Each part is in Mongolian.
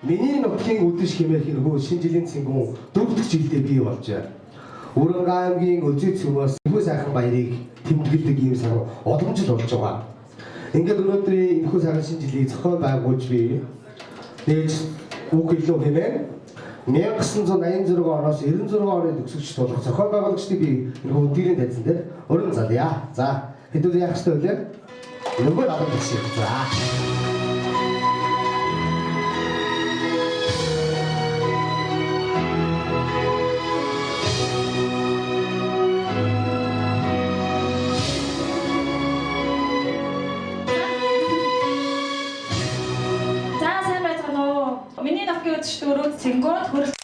миний нутгийн үдэш хэмээх нөгөө шинэ жилийн цэнгүүн 4 жилдээ бий болж Өргөн аймгийн Өзий цөмөөс энэхүү сайхан баярыг тэмдэглэдэг ийм сар удамжил болж байгаа. Ингээд өнөөдрийн энэхүү сайхан шинэ жилийг зохион байгуулж бий. Нээж үг илүү хэмээн 1986 оноос 96 оны төгсөгч болох зохион байгуулагчдыг би энэхүү өдрийн тайзан дээр өрн залъя. За хэдүүл яах ёстой вэ? Нөгөө надад хэлсэн. За. Миний нохгийн өдөртөөрөө цэнгүүд хөрөлж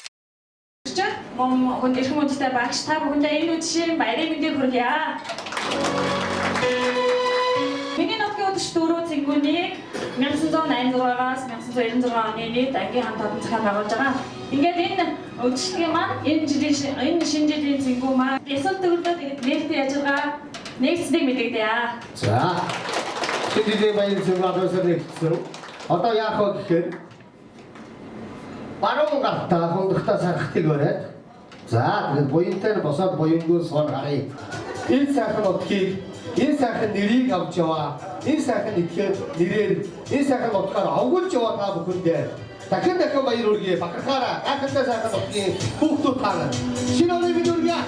хүн эрхэм хүндэтэй багш та бүхэндээ энэ үдшийн баярын мэндийг хүргье. Миний нохгийн өдөртөөрөө цэнгүүнийг 1986-аас 1996 оны нийт ангийн хамт олон зохион байгуулж байгаа. Ингээд энэ өдөртгийн маань энэ шинэ жилийн цэнгүү маань эсвэл төгөлдөд нээлттэй ажиллагаа нэгцнийг мэдэгдэе. За. Шинэ жилийн баярын цэнгүү адуулсаар нэгдсэн. Одоо яах вэ гэхээр баруун гартаа хондогтой сархтыг бариад за тэгээд буянтай нь босоод буянгүй суун гарыг энэ сайхан нутгийг энэ сайхан нэрийг авч яваа энэ сайхан итгэл нэрээр энэ сайхан нутгаар овгуулж яваа та бүхэндээ дахин баяр хүргэе бахархаараа гайхалтай сайхан нутгийн хүүхдүүд таараа шинэ оны бид хүргэе.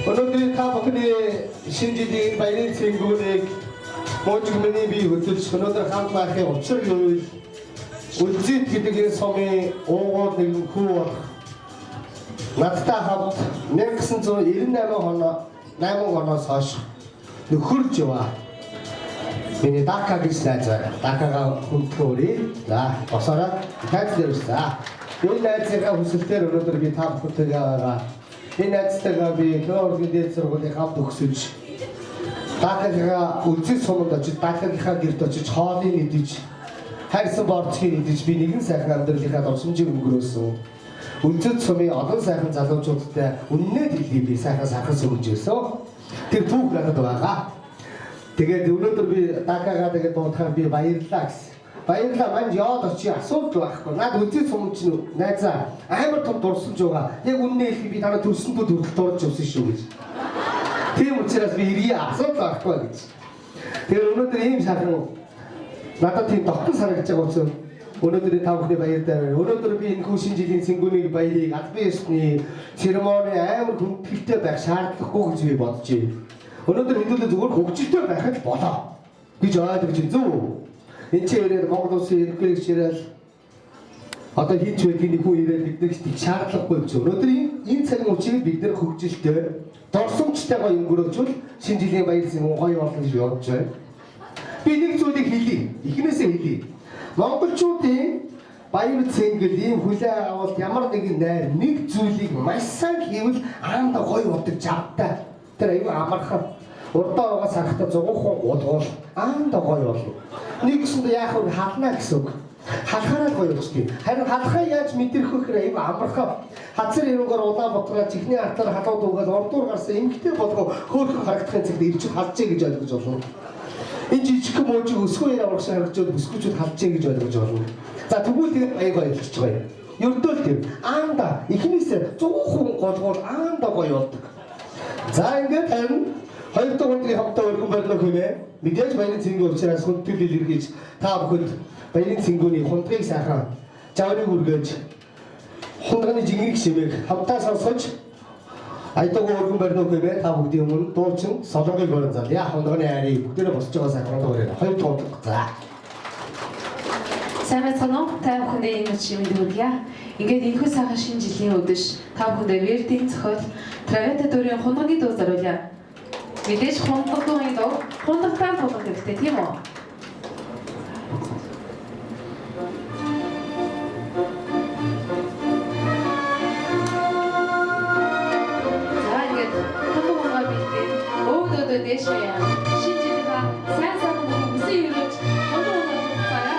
Өнөөдөр та бүхний шинэ жилийн баярын цэнгүүнийг мужигмны бий хөтөлж өнөөдөр хамт байхын учир юу вэ? Үлзийт гэдэг энэ сумын уугуул нэгэн хүү болох надтай хамт 1998 оноос хойш нөхөрж яваа. Миний Дака гэж найз байна. Дакагаа хүндхөөрий. За, босороо тайз дээр үсэ. Энэ найзынхаа хүсэлтээр өнөөдөр би та бүхэнтэйгээ байгаа. Энэ найзтайгаа би Клооргийн дээд сургуулийн хамт өгсөж Дакагаа үлзий суманд очиж Дакагийнхаа гэрт очиж хоолыг идэж хайрсан борцгийг идэж би нэгэн сайхан амьдралынхаа дурсамжийг өнгөрөөсөн. Үлзий сумын олон сайхан залуучуудтай үннээ дэлхий би сайхан сахас өгж өсөө. Тэр түүх надад байгаа. Тэгээд өнөөдөр би Дакагаа тэгээд дуутахаар би баярлалаа гэсэн. Баярлалаа манд яваад очие асуудал байхгүй. Наад үлзий сум чинь найзаа амар том дурсамж байгаа. Яг үннээ хэлэх би танаа төрсөндөө төрөл дурж явсан шүү гэж. Тийм учраас би ирье асуудал байхгүй гэж. Тэгээд өнөөдөр ийм сайхан надад тийм тогтсон санагдаж байгаа учраас өнөөдөр та бүхний баяр дээр өнөөдөр би энэ хүн шинэ жилийн цэнгүүний баярыг албан ёсны церемони амар хүндэтгэлтэй байх шаардлагагүй гэж би бодож байна. Өнөөдөр хэдүүлээ зүгээр хөгжилтэй байхад болоо гэж ойлгож байна зөв. Энд чи ирээд Монгол улсын ерөнхийлөгч ирэл одоо хийж байдгийг хүн ирээд биднээс их шаардлагагүй гэж. Өнөөдөр энэ цагийн үеийг бид нэр хөгжилтэй дорсомжтойгоо өнгөрөөжүүл шинэ жилийн баяр цэнгүүн гоё болно гэж бодож байна. Би нэг зүйлийг хэлье. Эхнээсээ хэлье. Монголчуудын баяр цэнгэл ийм хүлээн авалт ямар нэгэн найр нэг зүйлийг маш сайн хийвэл аанда гоё бодож автай. Тэр аюу амархан урдаа байгаа сархтаа 100 гудгуул аанда гоё болно. Нэг гэсэндээ яах вэ халнаа гэсэн үг. Халахаараа гоё болчих. Харин халахаа яаж мэдрэх вэ гэхээр аюу амархан хацар ирэнгөр Улаанбаатараа чихний артаар халууд угаал ордуур гарсан эмгтэй болгоо хөөхөн харагдахын цагт ирж халжээ гэж ойлгож болно. Энэ жижиг мужиг өсгөө яриа урагш харагдаад өсгөөчүүд халжээ гэж ойлгож болно. За тэгвэл тэгээд аяга ойлгож байгаа юм. Ердөөл тийм аанда эхнээсээ 100% голгоор аанда гоё болдог. За ингээд харин хоёр дахь өдрийн хамтаа өргөн барьлаа хэмээн мэдээж баярын цэнгүү учраас хүндэл илэрхийлж та бүхэнд баярын цэнгүүний хундгыг сайхан жаврыг үргэж хундганы жигнэг шимэг хамтаа сонсгож Айдаг өргөн барьнуу хэмээн та бүгдийн өмнө дуучин солонгыг барин залъя. Хондгоны айрыг бүгдээрээ босч байгаа сайхан дуурайна. Хоёр дахь за. Сайн байцгаана уу? Та бүхэндээ энэ үеийн мэд хүргье. Ингээд энэхүү сайхан шинэ жилийн өдөш та бүхэндээ Вердийн зохиол Traviata дүүрийн хундагны дуу зориулъя. Мэдээж хундаг дууны дуу хундагтаа тулах хэрэгтэй тийм үү? За ингээд хундаг бэлдээ өөдөө дэшээ шинэ жилийнхаа сайн сайхан бүсэн өрөөж хундаг тугацаая.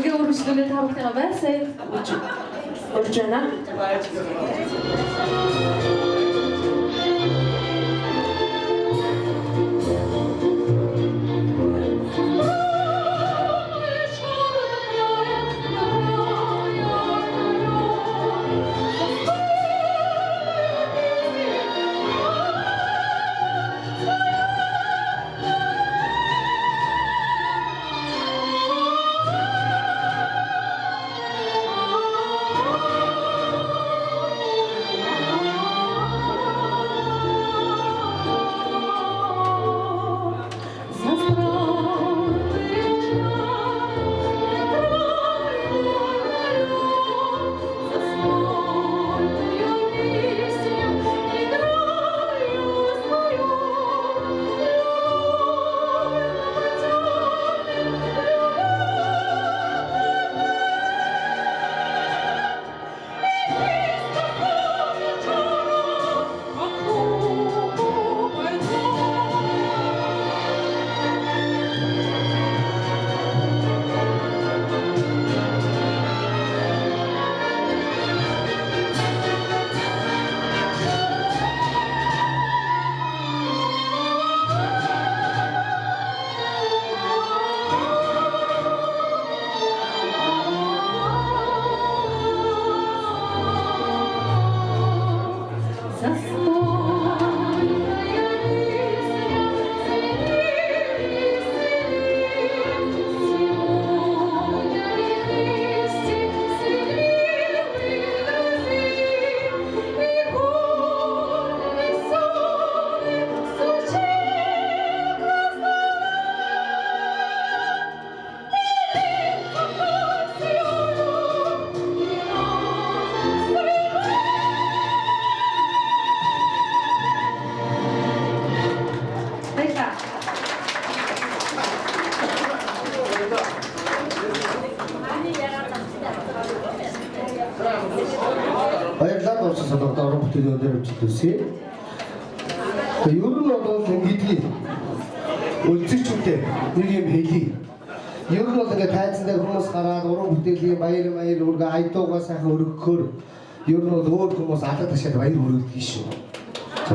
Ингээ өргөжлөлөө та бүхэнд байсаа урьж байна. өндөр хэмжүүлсэн. Тэгээ ер нь бол ингэдэг үлзэгчүүдээ нэг юм хэлий. Ер нь бол ингээд тайзан дээр хүмүүс гараад уран бүтээлийн баяр үргэ айдуугаа сайхан өргөхөөр ер нь бол өөр хүмүүс алга ташаад баяр өргөдөг шүү.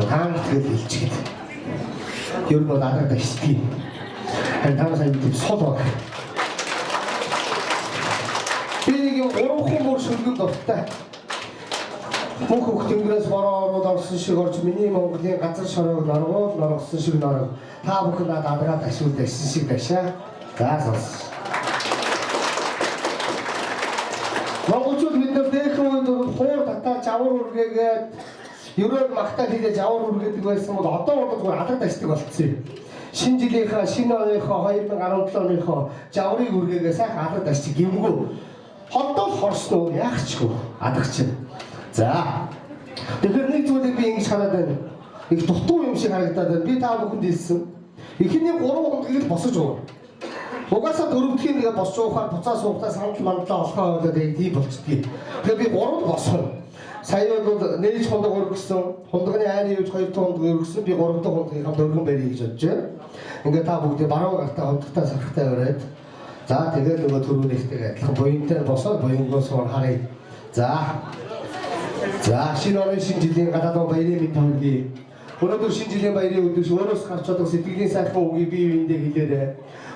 Таамаг тэгэл хэлчихээд. Ер нь бол алга ташдаг. Харин таамаг сайн бид сул баг. Би нэг юм уран хүмүүс шүлгэн дуртай. Бүх хөтөнгөрөөс бороод орсон шиг орж миний Монголын газар шороог норгосон шиг норог. Та бүхэн надад алгаа ташуул дайсан шиг дашаа. За сонс. Монголчууд бид нар дээхэн үед хуур татаа жавар үргээгээд ерөөд магтаал хийгээ жавар үргээдэг байсан бол одоо бол зүгээр алга ташдаг болцсон юм. Шинэ жилийнхаа, шинэ оныхоо 2017 оныхоо жаврыг үргээгээ сайхан алга ташчих гимгүү. Хотдол хорсноо яахчгүй адагч. За. Тэгэхээр нэг зүйлийг би ингэж хараад байна. Их дутуу юм шиг харагдаад байна. Би та бүхэнд хэлсэн. Эхний 3 хоногийг босож уур. Угаасаа дөрөвдгийн нэгэ босч уухаар буцаа суугатаа санал мандлаа олохоо гэдэг тийм болцдгийг. Тэгэхээр би 3 босхоо. Сая бол нээж хондог өргөсөн. Хондогны айрын юуж 2 хондог өргөсөн. Би 3 хоногийг хамт өргөн барья гэж бодож байна. Ингээд та бүгд баруун гартаа хондогтаа сархтай өрөөд. За тэгээд нөгөө төрөөнийхтэйгээ адилхан буянтай босоод буянгоос харъя. За шинэ оны шинэ жилийн гадаад баярын мэнд хүргэе. Өнөөдөр шинэ жилийн баярын өдөр өөрөөс гарч чадах сэтгэлийн сайхан үгийг бие биендээ хэлээрэй.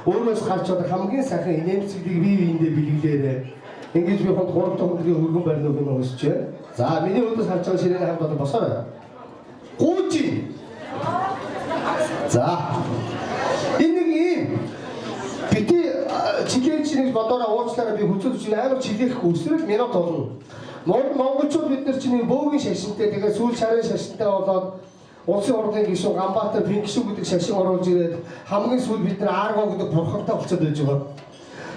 Өөрөөс гарч чадах хамгийн сайхан инээмсэглийг бие биендээ бэлгэлээрэй. Ингэж би хонд 3 хоногийн өргөн барьныг өгсөж байна. За миний өдөөс харж байгаа ширээний хамт одоо босоорой. Гүйж. За. Энэ нэг юм бити жилийн чинийг бодороо уучлаарай би хүчтэй чинь амар чилээхгүй өсрөл минут болно. Монголчууд бид нар чинь бөөгийн шашинтай тэгээ сүүл шарын шашинтай болоод улсын хурлын гишүүн Ганбаатар Пинкшүү гэдэг шашин оруулж ирээд хамгийн сүүл бид нар Арго гэдэг бурхантай болчиход байж байгаа.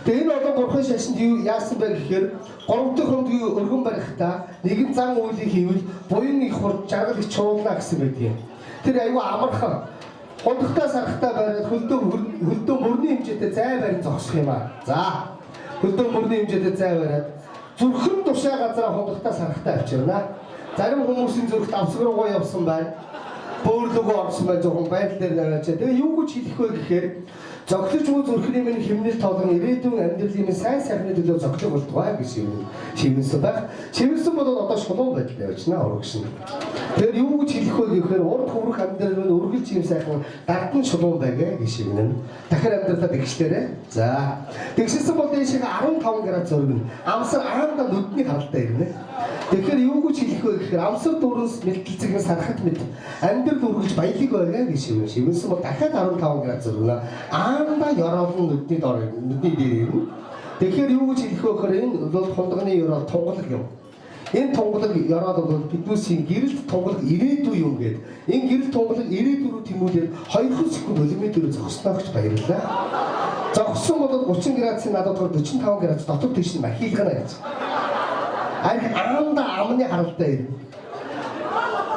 Тэгээ энэ олон бурхан шашинд юу яасан бэ гэхээр 3 дахь хоногийн өргөн барихтаа нэгэн зан үйлийг хийвэл буян их хурд жаргал их чуулна гэсэн байдгийг. Тэр аюу амархан хондогтой сархтай бариад хөлдөө мөрний хэмжээтэй зай барин зогсох юм аа. За хөлдөө мөрний хэмжээтэй зай бариад зүрхэн тушаа газараа хондогтой сархтай авчирна. Зарим хүмүүсийн зүрхт авсаг руугаа явсан байна. Бөөрлөгөө орсон байж байгаа байдал дээр наваачаа. Тэгээ юу гэж хэлэх вэ гэхээр зоглож уу зүрхний минь хэмнэл тоолон ирээдүйн амьдралын минь сайн сайхны төлөө зоглох болтугай гэж шивнэсэн байх. Шивнэсэн бол одоо шулуун байдал явчихна урагшин. Тэгэхээр юу гэж хэлэх вэ гэхээр урд хөврөх амьдрал минь үргэлж юм сайхан дардан шулуун байгээ гэж шивнэн. Дахиад амьдралаа тэгшлээрээ. За. Тэгшсэн бол дээшээ 15 градус өргөн. Амсар аанда нүдний харалтай ирнэ. Тэгэхээр юу гэж хэлэх вэ гэхээр амсар дүүрэнс мэлтэлцэг сархат мэд амьдрал үргэлж баялаг байгээ гэж шивнэн. Шивнэсэн бол дахиад 15 градус өргөнө. Аанда ёроолн нүдний дээр ирнэ. Тэгэхээр юу гэж хэлэх вэ гэхээр энэ бол хондогны ёроол тунгалаг юм. Энэ тунгалаг ёроол бол биднээсийн гэрэлт тунгалаг ирээдүй юм гээд. Энэ гэрэлт тунгалаг ирээдүй рүү тэмүүлээд 2 секунд миллиметрээр зогсноо гэж баярлалаа. Зогссон бол 30 градусын надад 45 градус дотор тийш нь махилгана гэж. Аанда амны харалтай ирнэ.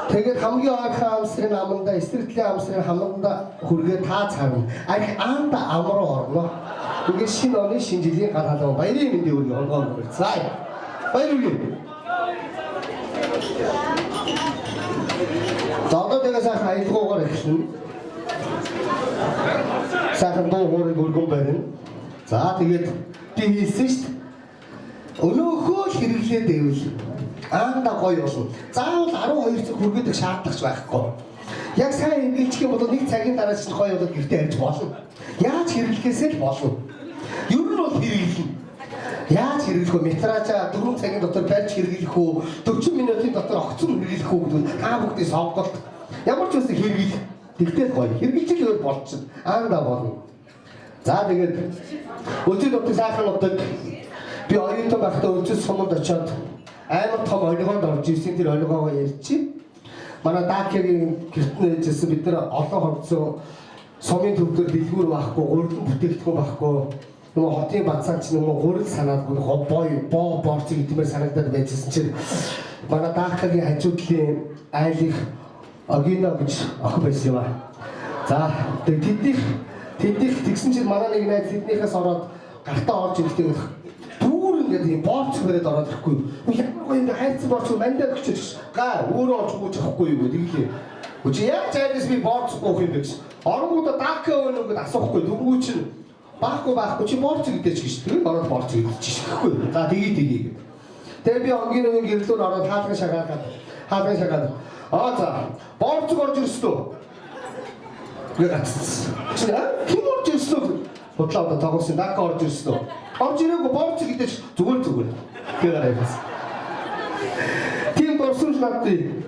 Тэгээд хамгийн ойрхон амсрын аманда, эсрэгтлийн амсрын хаманда хүргээ таац харна. Аанда ам руу орно. Ингээд шинэ оны шинэ жилийн гар халуун баярын мэндийг өргөе онгоор барьцгаая. Баяр үргэлж. За одоо тэгээ сайхан аялгуугаар эхэлнэ. Сайхан дуу хоорыг өргөн барина. За тэгээд би хэлсэн шүү дээ. Өнөөхөө хэрэглээд байвал аанда гоё болно. Заавал 12 цаг хүргээд шаардлагач байхгүй. Яг сайн хэрэглэх юм бол нэг цагийн дараа чинь гоё болоод гэртээ харж болно. Яаж хэрэглэхээсээ л болно. Ер нь бол хэрэглэнэ. Яаж хэрэглэх вэ? Метража 4 цагийн дотор барьж хэрэглэх үү? 40 минутын дотор огцом хэрэглэх үү гэдэг нь та бүхний сонголт. Ямар ч үсэн хэрэглэх. Тэгтээ гоё. Хэрэглэж болчихно. Аанда болно. За тэгээд өчигд өдөр сайхан удаг би оюутан байхдаа өчигд суманд очиод амар том олигоонд орж ирсэн тэр олигоогоо ярьчих. Манай Дакигийн гэртнээ ээжсэн бид нар олон хордсон сумын төвдөр дэлгүүр байхгүй, гурилан бүтээгдэхүүн байхгүй. Нөгөө хотын бацаач нөгөө гурил санаад боо борц гэдмээр санагдаад байжсэн чинь манай Дакигийн хажуудлын айлын Огино гэж охин байсан юм аа. За тэднийх тэгсэн чинь манай нэг найз тэднийхээс ороод гартаа орж ирэхдээ бүр ингээд юм борц хөрөд ороод ирэхгүй. Ямар гоё ингээд хайрцаг борц мандаа өгчөж га өөрөө олж өгч авахгүй юу гэдэг. Үгүй яаж айдас би борц гоох юм бэ гэж. Оронгуудаа дака өнөөгд асуухгүй. Дөнгүү чинь байхгүй чи борц гэдэг ч гэж. Тэгээд ороод борц гэдэг чи шихгүй. За тгий. Тэгээ би онгийн нэг гэрлүүр ороод хаалган шагаад. За борц орж ирсэн. Гэ гацсан. Чи ким орж ирсэн? Бодлоо одоо тоглосон дака орж ирсэн. Орж ирээгүй борц гэдэг зүгээр. Гэ гараад. Тийм дурсамж надад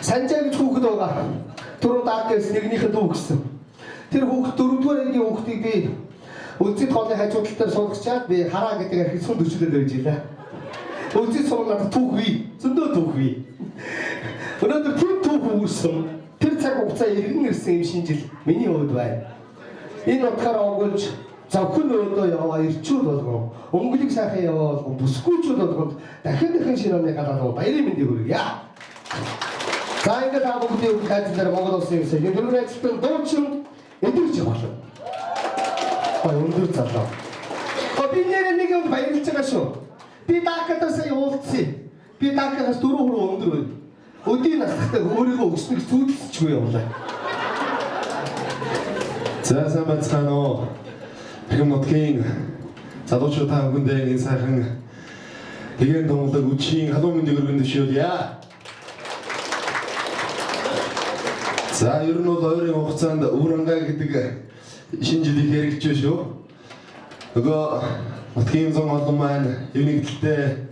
Санжаа гэж хүүхэд байгаа. Түрүү даакээс нэгнийхээ дүү гэсэн. Тэр хүүхэд 4-р ангийн хүүхдийг би үлзий тоолны хажуу тал дээр суулгачаад би хараа гэдэг архив сүнд өчлөөд байж илаа. Үлзий суулгаад түүхвээ. Зөндөө түүхвээ. Өнөөдөр түүх үүссэн. Тэр цаг хугацаа иргэн ирсэн юм шинжил миний хувьд байна. Энэ утгаараа онгойж завхан өөдөө яваа ирчүүд болгоо. Өнгөлөг сайхан яваа болгоо. Бүсгүйчүүд болгоод дахин шинэ оны галаа баярын мэндийг хүргье. За ингээд та бүхний үг хайцлаар Монгол улсын гэсэн энэ дөрвөн ажилтны дуучин эдгэрч явах. Өндөр залуу. Би нэг юм баярлж байгаа шүү. Би даакатаас явуулсан. Би даакатаас 4 хүрээ өндөр байна. Өдийн настай өөрийгөө өснөх зүйлсчгүй явлаа. За сайн байцгаана уу. Хэмнотгийн залуучууд та бүхэндээ энэ сайхан тэгэн дуулаг үчийн халуун мэндийг өргөн дэвшүүлье. За ер нь бол ойрын хугацаанд Өврангаа гэдэг шинэ жилийг хэрэгжиж шүү. Нөгөө нутгийн зам олон маань юунэгдэлтэй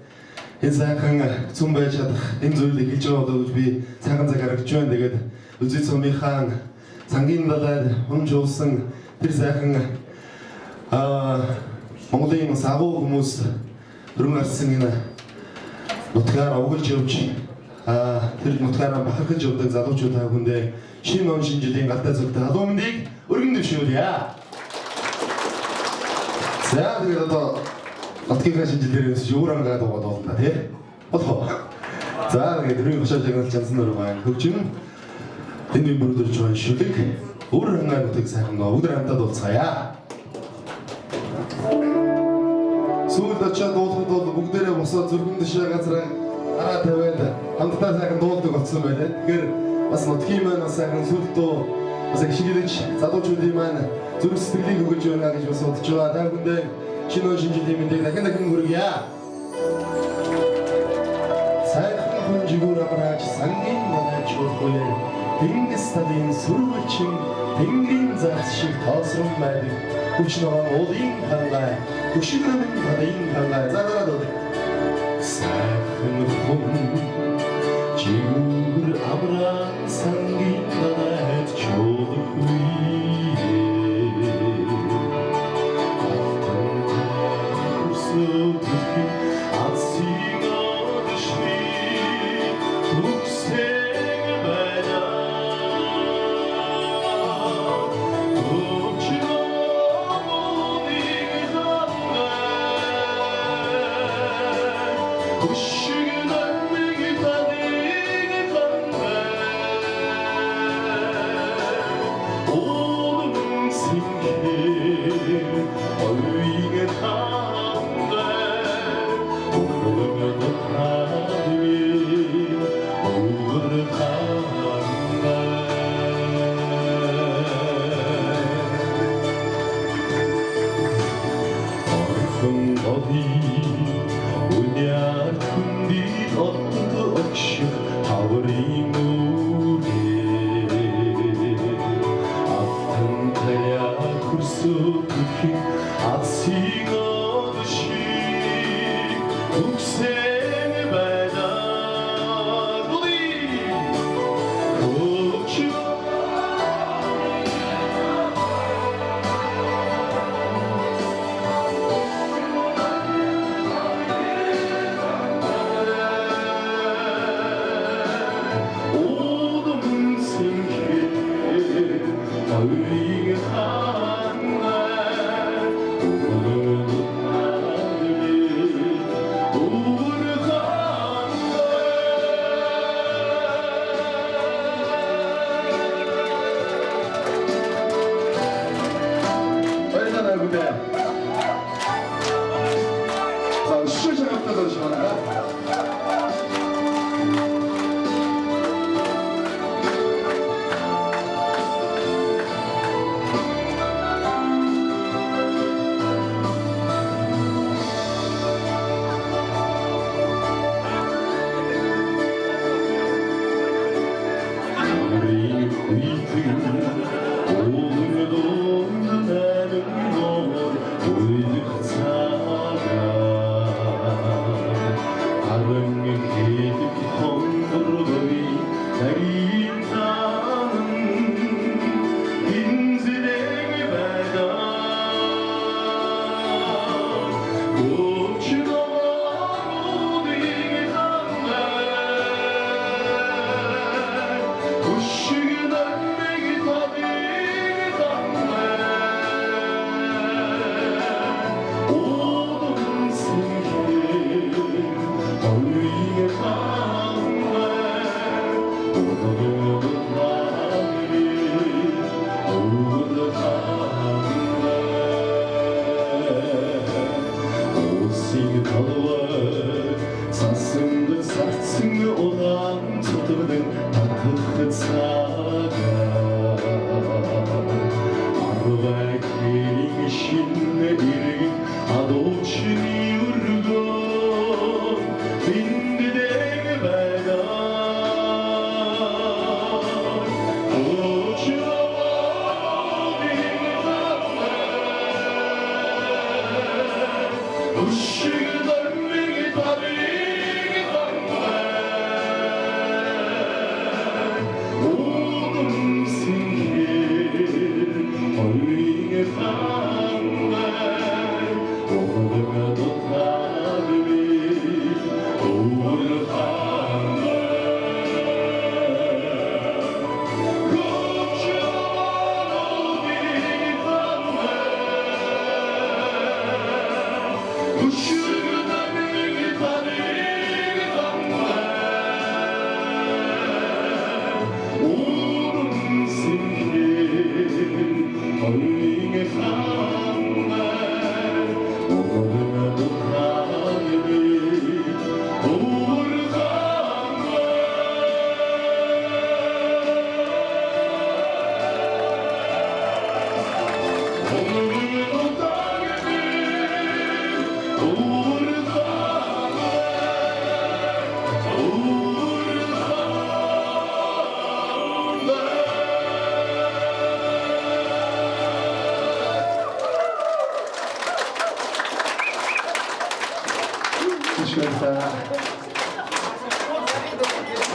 энэ сайхан зүм байж чадах энэ зүйлийг хийж байгаа бол би сайхан цаг харагч байна. Тэгээд үзий цомынхаа сангийн далайд хөнжүүлсэн тэр сайхан Монголын сагуу хүмүүс өргөн арсан энэ нутгаар овгож явж тэр нутгаараа бахархаж явдаг залуучууд та бүхэндээ шинэ он шинэ жилийн галтай зөвхөн халуун мэндийг өргөн дэвшүүлье. За тэгээд одоо нутгийн шинэ жилээр Өврангаа дуугаад болно тий. Болоо. За тэгээд дөрвийн хашаа жагнал чансан нөр байна. Хөгжим энэ бүрдүүлж байгаа шүлэг Өврангаа нутгийг сайхан бүгд хамтдаа дуулцгаая. Сүүлд очиад дуулахад бол бүгдээрээ босоод зүрхэн дэшээ газраа хараа тавиад хамтдаа сайхан дуулдаг болсон байлаа. Тэгэхээр бас нутгийн маань бас сайхан сүлдөө бас их шигдэж залуучуудын маань зүрх сэтгэлийг өгөж байна гэж бас бодож байгаа. Та бүхэндээ шинэ жилийн мэндийг дахин хүргье. Сайхан хүн жигүүр амраач сангийн манаач болгүй. Тэнгис талын сүрвэлчин тэнгэрийн загас шиг тоосрон байдаг. Хүч ногоон уулын хангай хүшигрэн талын хангай зараад сайхан хүн жигүүр амраач сангийн манаач болгүй.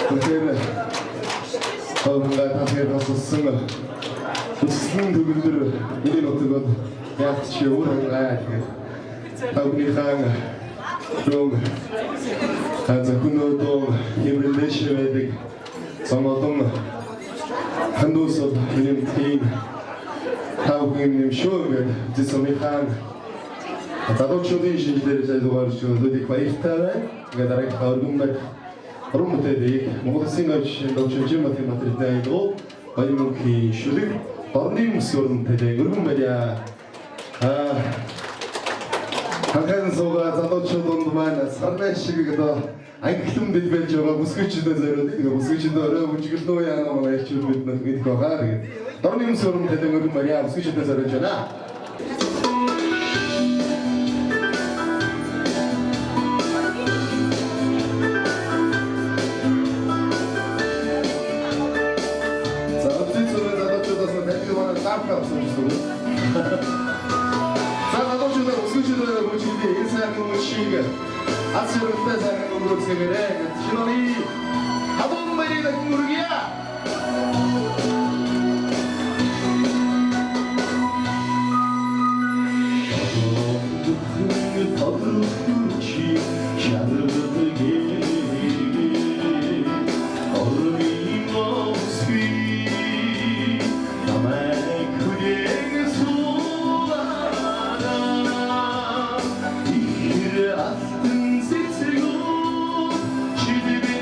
그때는 뭔가 다시 봤었으면 무슨 누구들을 이리 놓고 야 지옥을 가야 우리 강아 그럼 가자 군노도 힘을 내셔야 돼 정어동 한도서 그냥 팀 하우님 쇼를 지소미 강 자동 쇼딩 시대를 잘 도와주셔서 되게 과이스타네 가다라 가르군데 ромтеди могут сингать доченче математикаиdo 바이몽키 슈딩 버닝 스요는 대대 그룹이야 한칸소가 자동차돈만 살배식이도 안큼 되벨죠가 무스크치도 저러디 이거 무스크치도 어려 무지도 야나 말에 주르는 이거 가르 버닝 스요는 대대 그룹이야 무스크치도 저러잖아 깜짝 놀랐어요. 자, 나도 주다 웃으시더라고요. 무지개 인사하는 시간. 아침을 빼자는 걸로 생각해. 신원이 하던 말이 나 모르기야. She didn't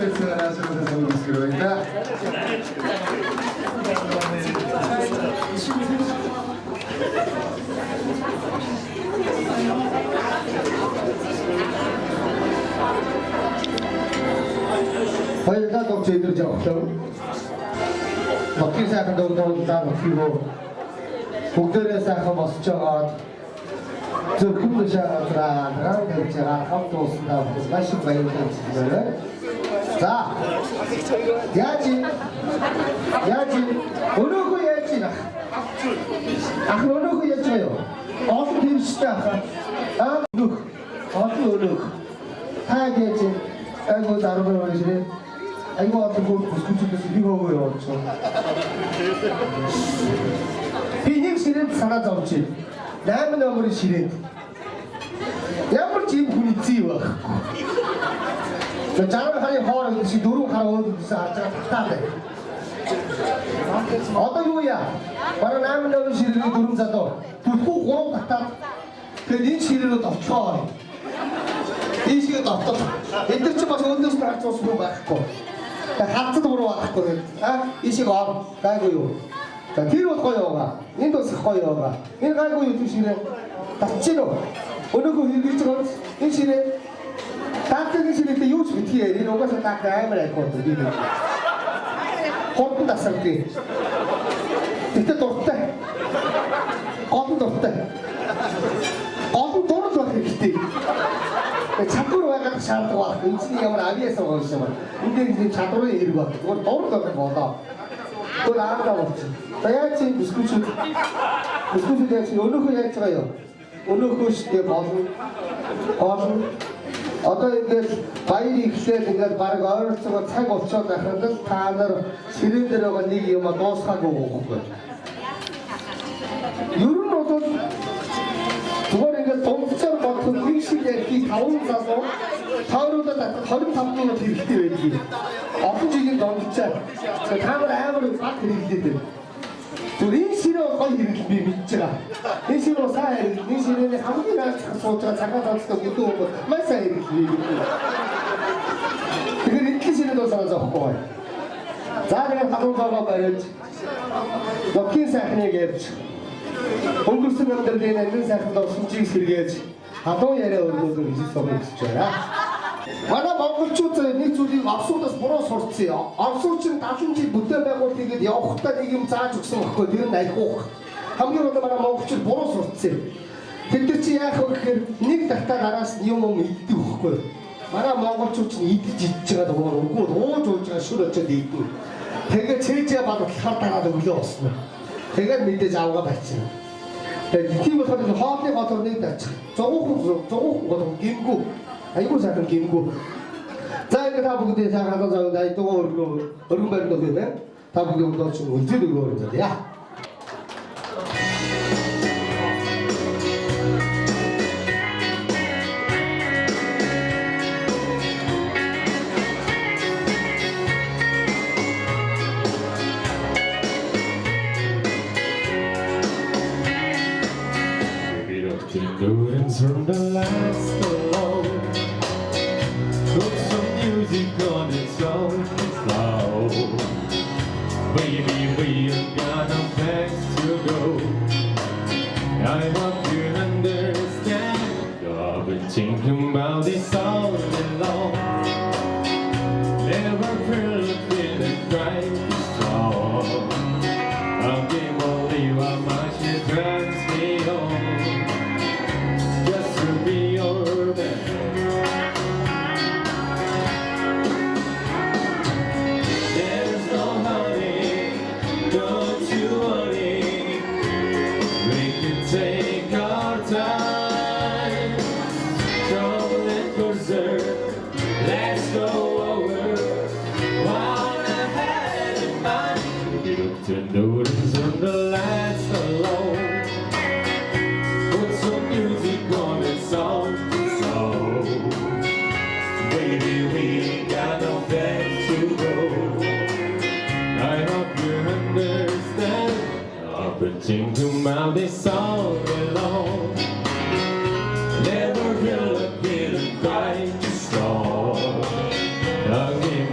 байцаагаар хаашаа сонсгоо байна. Хоёулаа догч идэрж авахлаа. Нотгийн сайхан догдоолдаа нотгийгөө бүгдээрээ сайхан босч байгаа. Зөвхөн шаардлага гаргаж байгаа хамт ууснаа маш их баярлалаа. За. Яаж өнөөгөө яаж ийна? Ах өнөөгөө яаж байгаа юу? Олон дэмжтэй ахаа. Өнөөх. Та яаж айгуу дараагаар байна. Айгуу олон бүсгүйчээс би хөөгөө явуулчих. Би нэг ширээнд санаа зовж байна. 8 номерын ширээнд. Ямар ч юм хүний зүй байхгүй. За 60 харын хооронд чи 4 хар өөдөөс харж байгаа татаад байна. Одоо юу яа? Бараг 8 номерын ширээний 4 залуу. Түлхүү 3 татаад тэгээд энэ ширээнд очихоо. Ийшээ давтал. Эдгээр чи бас өөдөөс харж уусгүй байхгүй. Тэгээд хацад буруу байхгүй. Ийшээ ор. Гайгүй юу? За тэр бол гоё байгаа. Энд бас гоё байгаа. Энэ гайгүй юу тийм ширээ. Татчих уу? Өнөөгөө хэрэгж байгаа. Энэ ширээ. Татгийн ширээтэй юу ч битгий. Энэ угаасаа таг амар айхуу би. Хортон дасалгүй. Тэгтээ дуртай. Гол дуртай. Гол дурд байх хэрэгтэй. Чадвар байгаад шаардлагатай байх. Эцний ямар авиас байгаа юм шиг. Энд чадварын хэрэг байна. Зүгээр дурд байх болоо. Гол аавда болчих. За яаж чи бүсгүйчүүд яаж өнөөхөө яаж байгаа юу? Өнөөхөө штэ болно. Одоо ингээд баяр ихлээр ингээд баг ойролцоогоо цаг болцоод байхад л та нар ширээн дээр байгаа нэг юм дуусгаагүй байхгүй. Ер нь бол зүгээр ингээд дунджаар бодох нэг шиг ярих 5 залуу тойруудад 25 минут хэрэгтэй байдаг. Олон жилийн дунджаар та нар амар баг хэрэгтэй дээ. Энэ ширээ гоё хэрэгэл би мэдж байгаа. Энэ ширээ сайн хэрэгэл. Энэ ширээний хамгийн наад сууж байгаа цагаан цацтай бүдүү хүмүүс маш сайн хэрэгэл. Тэгэхээр энэ ширээ доо санаа зовхгүй. За тэгээд халуун байгаа барьж. Нотгийн сайхныг ярьж. Өнгөрсөн өдрийн энэ сайханд орсон чиг сэргээж халуун яриа өргөдөө хийж сумж байна. Манай монголчууд нэг зүйлийг орсуудаас буруу сурцсан. Орсууд чинь 70 жил бүдэ байгуул хийгээд явахдаа нэг юм зааж өгсөн байхгүй. Тэр нь айхуух. Хамгийн гол манай монголчууд буруу сурцсан. Тэд нар чи яах вэ гэхээр нэг дахтаа араас юм иддэг байхгүй. Манай монголчууд чинь идэж байгаа дугаар үгүй ууж ууж байгаа шүр очоод иддэг. Тэгээд цээжээ бодлохоор дараад өглөө босно. Тэгээд мэдээж авгаа байцсан. Тэгээд тийм болохоор хоолны готор нэг тачих. Зогуухан гингүү. Айгуу сайхан гингүү. За ингэ та бүгдээ сайхан залуу айдгаа өргөн барьд өгөө байна. Та бүгдээ өдөө чинь үлзэл өгөө байна яа. Turn the lights low. Put some music on its own slow. Baby, we ain't got no place to go. I hope you understand. I've been thinking about this all along. Never felt feeling quite strong. I can't believe how much it turns me on. Turn the lights low. Put some music on its own slow. Baby, we ain't got no place to go. I hope you understand. I've been thinking about this all along. Never feel a feeling quite strong. I give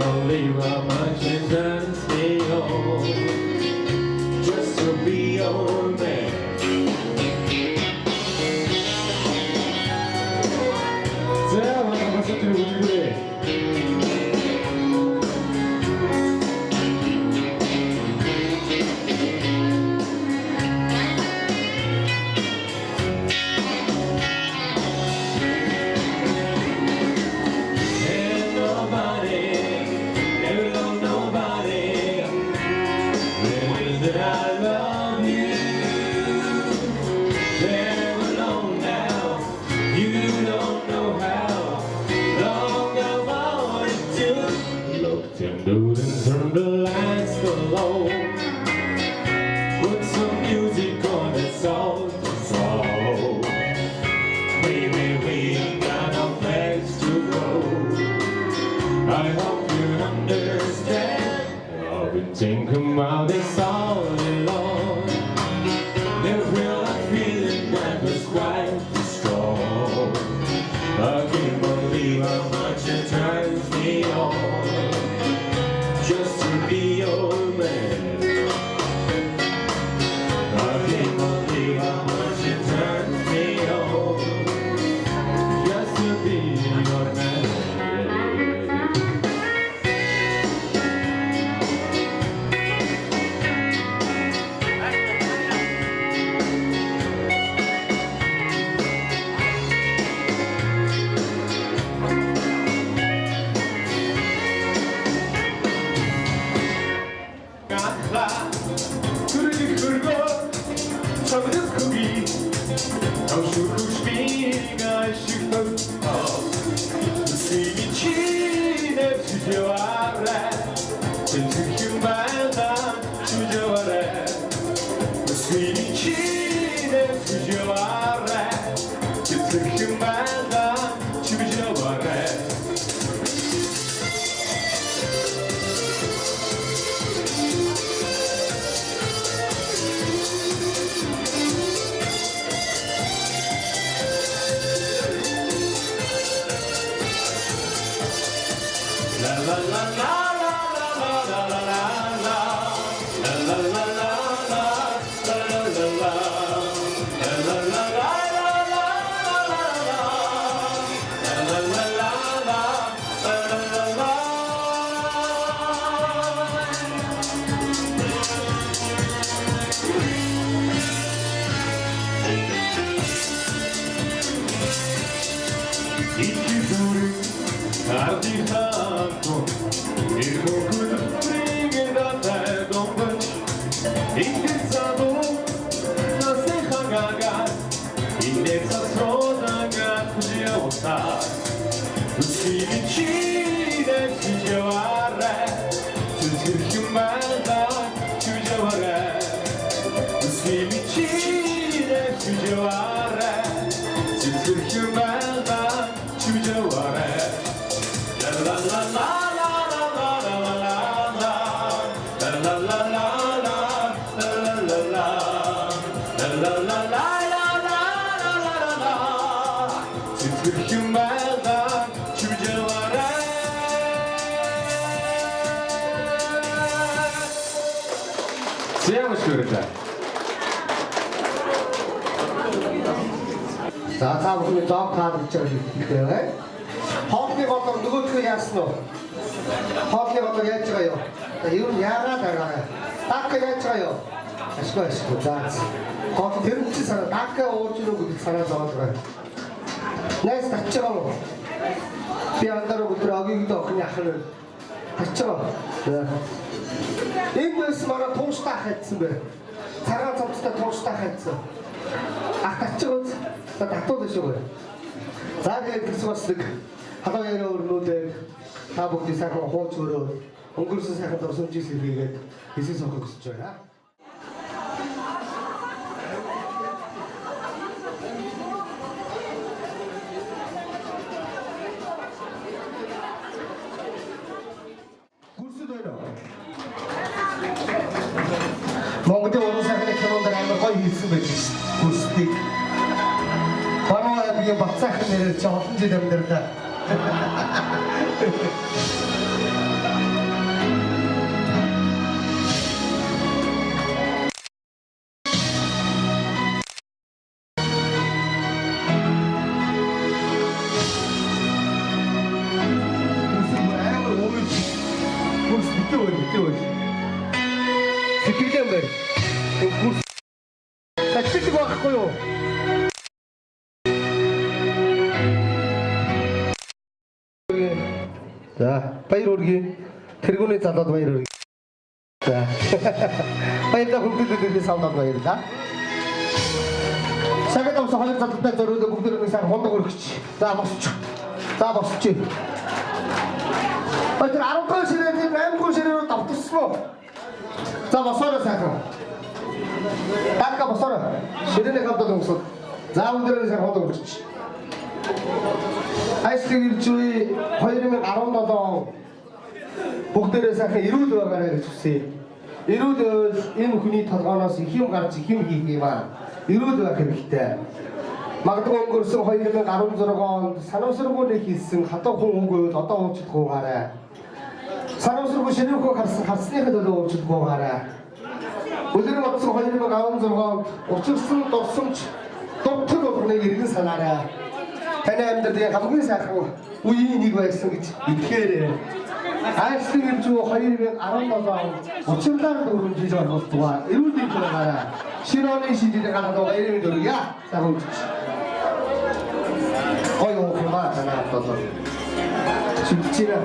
Tender and turn the lights low. Put some music on and soft and slow. Baby, we ain't got no place to go. I hope you understand. I've been thinking about this all along. Never real feeling that was quite strong. I can't believe how much it turns me on just to be your man. I can't believe how much it turns me on just to be your man. За та бүхний зов таалагдж байгаа хэлдэг байна. Хоолны болоо нөгөөдгөө яасан уу? Хоолны болоо яаж байгаа юу? Юу яагаад байгаа? Дака яаж байгаа юу? Ашгүй. За. Хоол тэр нь чи санаа дака ууж ирэх гэж санаа зовоод байгаа. Найс татж байгаа уу? Би андараа өдөр огийг доохны ахын татж байгаа. Энэ мэс мараа тууштай хайцсан бэ. Цагаан цамцтай тууштай хайцсан. Ах татж байгаа. За татууд шүү. За тэгээд бас нэг халуун яриа өрнүүлээд та бүгдийг сайхан хууч өрөө өнгөрсөн сайхан дурсамжийг сэргээгээд хэсэг сохох гэж байна. Гүрсэд байна. Монголын уран сайхны кинонд амар гоё хийсэн байж шээ. Гүрсдийг Баруун аймгийн Бацаахан нэрээр чи олон жил амьдарлаа. Сэтгэлэн байна. Сэтгэлэг байхгүй юу? За, баяр үргийн тэргүүний залууд баяр үргийн. За. Баярлалаа хүндлэлтэй савнаад баярлалаа. Сагад авсан хоёр залуутай зориулаад бүгд сайн хондог өргөч. За босч. За босч. Баяр 10 сарын уу? За босоорой сайхан. Така босоорой. Ширээний хамтад өнгөсөд. За өнөөдөр сайхан хол өнгөрч. Хайслыг ирж буй 2017 он бүгдээрээ сайхан эрүүл байгаарай гэж хүсье. Эрүүл байвал энэ хүний толгооноос их юм гарч их юм хийх юм аа. Эрүүл байх хэрэгтэй. Магадгүй өнгөрсөн 2016 онд санамсаргууны хийсэн хатуу хүн үгүй бол одоо уучлахгүй гараа. Санамсаргуу шинэхүү харсныхаа төлөө уучлахгүй гараа. Өдөр бодсон 2016 онд учирсан дурсамж дутдаг болгоныг иргэн санаарай. Таны амьдралын хамгийн сайхан үеийн нэг байсан гэж итгээрэй. Хайслыг ирж буй 2017 онд учирлаар дөрвөн жил болтугай. Эрүүл мэндийн гараа. Шинэний шинжлэх гараад байгаа эрүүл дөрвья. Сайхан ой ох маа танаа болоо. Сүлчирэ.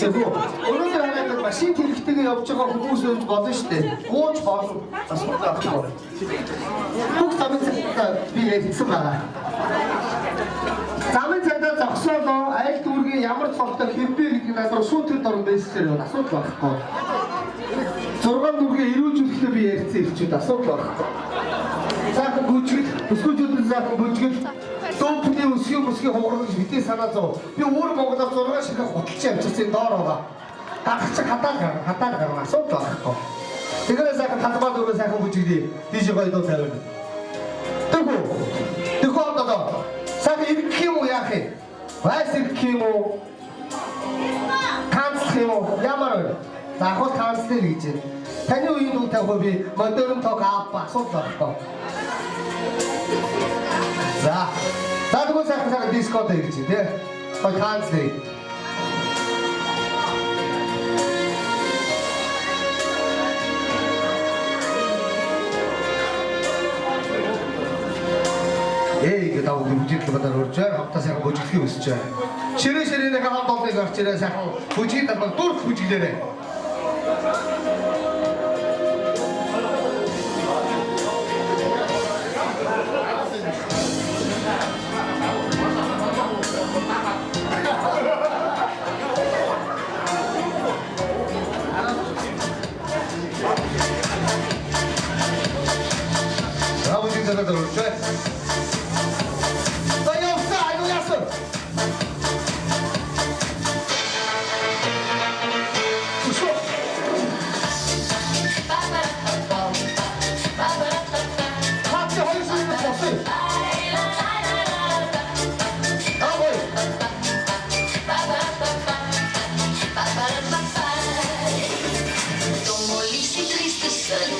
Өнөөдөр хараад машин хэрэгтэйгээ явж байгаа хүмүүс байж болно шүү дээ. Ууч болно. Асуудал байхгүй. Бүх замын цагтаа би ярьсан байгаа. Замын цагтаа зогсоолоо айл дүүргийн ямар цогтой хэмбэ гэдэг надад шүүтгэд орон байсан асуудал байхгүй. 6 дүүргийн эрүүжүүлэхдээ би ярьсан ирчүүд асуудал байхгүй. Цаахан бүжгэл, бүсгүүчүүдэн цаахан бүжгэл Томпны өсгөө хоогрож битээ санаа зов. Би өөр Монголоор 6 ширхэг худалч авчихсан доор байгаа. Гарах хатаар гарна асуудал байхгүй. Тэгэхээр сайхан талбай дөрөв сайхан бүжиглээ. Диж гоё доо тавина. Тэгвэл одоо сайхан ирэх юм уу яах юм? Вайс ирэх юм уу? Канцлах юм уу? Ямар вэ? Заахал канцлер гэж байна. Таны үеийн үг тавих би модерн ток аап асуудал байхгүй. За тэгвэл сайхан дискот хийж тий. Гой канцлер. Гэдэг авах бүжиглэх бодоор урьжээ. Хамтаа сайхан бүжиглэхийг хүсэж байна. Ширээ-ширээний хамт олныг гарч ирээ сайхан бүжиг талбай дурх бүжиглээрэй.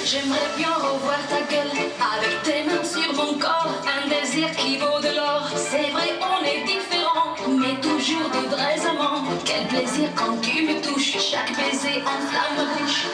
J'aimerais bien revoir ta gueule avec tes mains sur mon corps, un désir qui vaut de l'or. C'est vrai, on est différents, mais toujours de vrais amants. Quel plaisir quand tu me touches, chaque baiser enflamme ma bouche.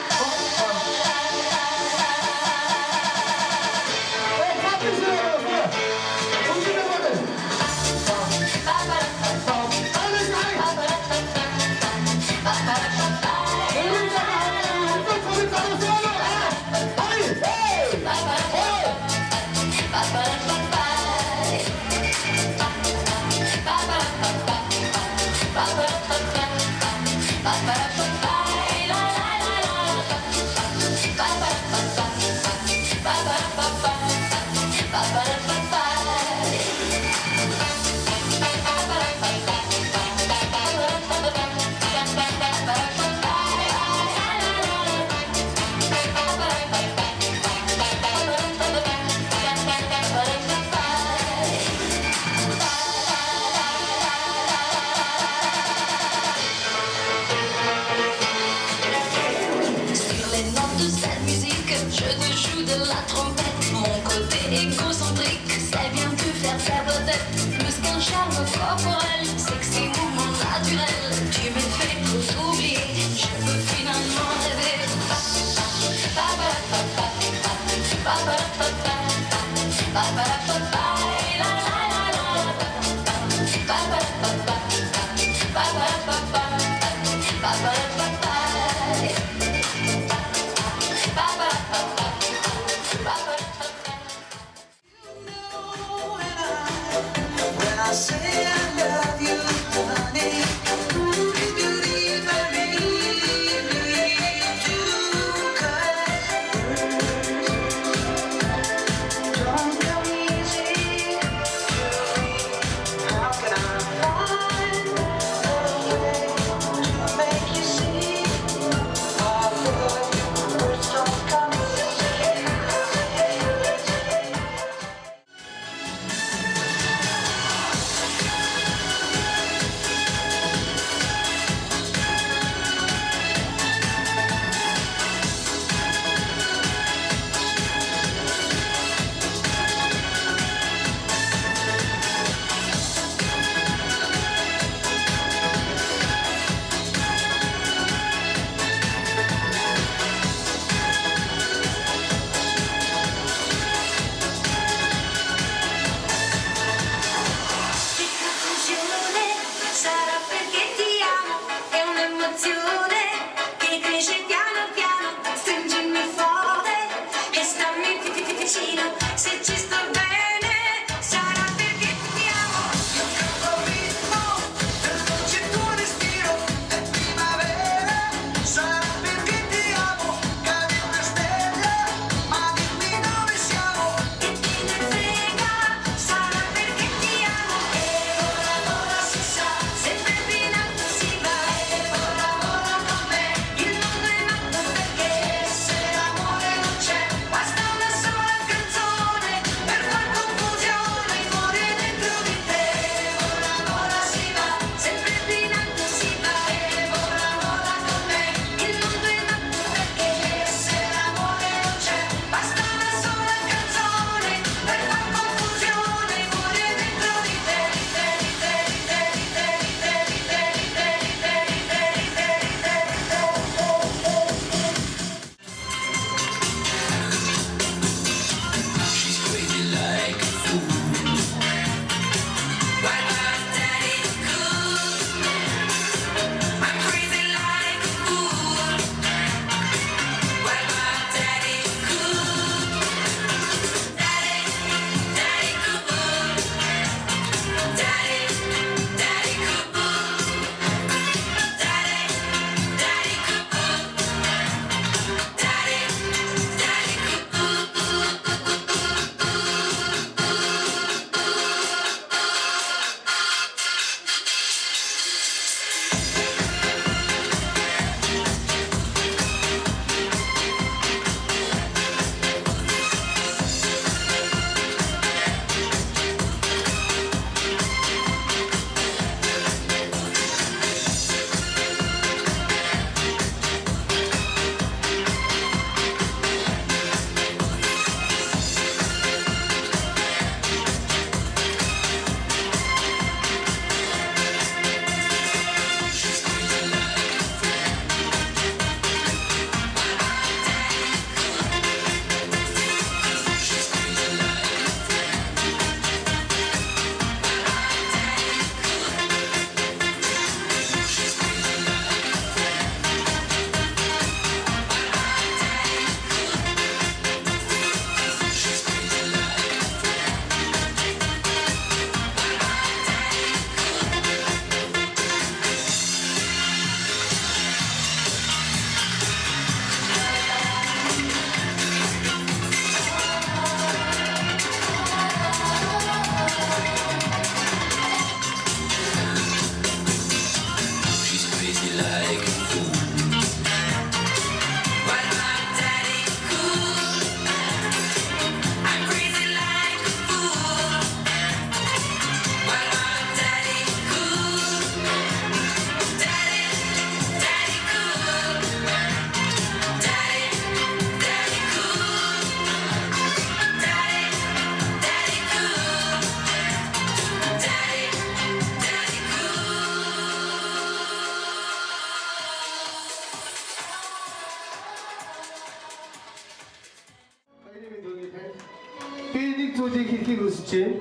зүйлийг хийхийг хүсэж байна.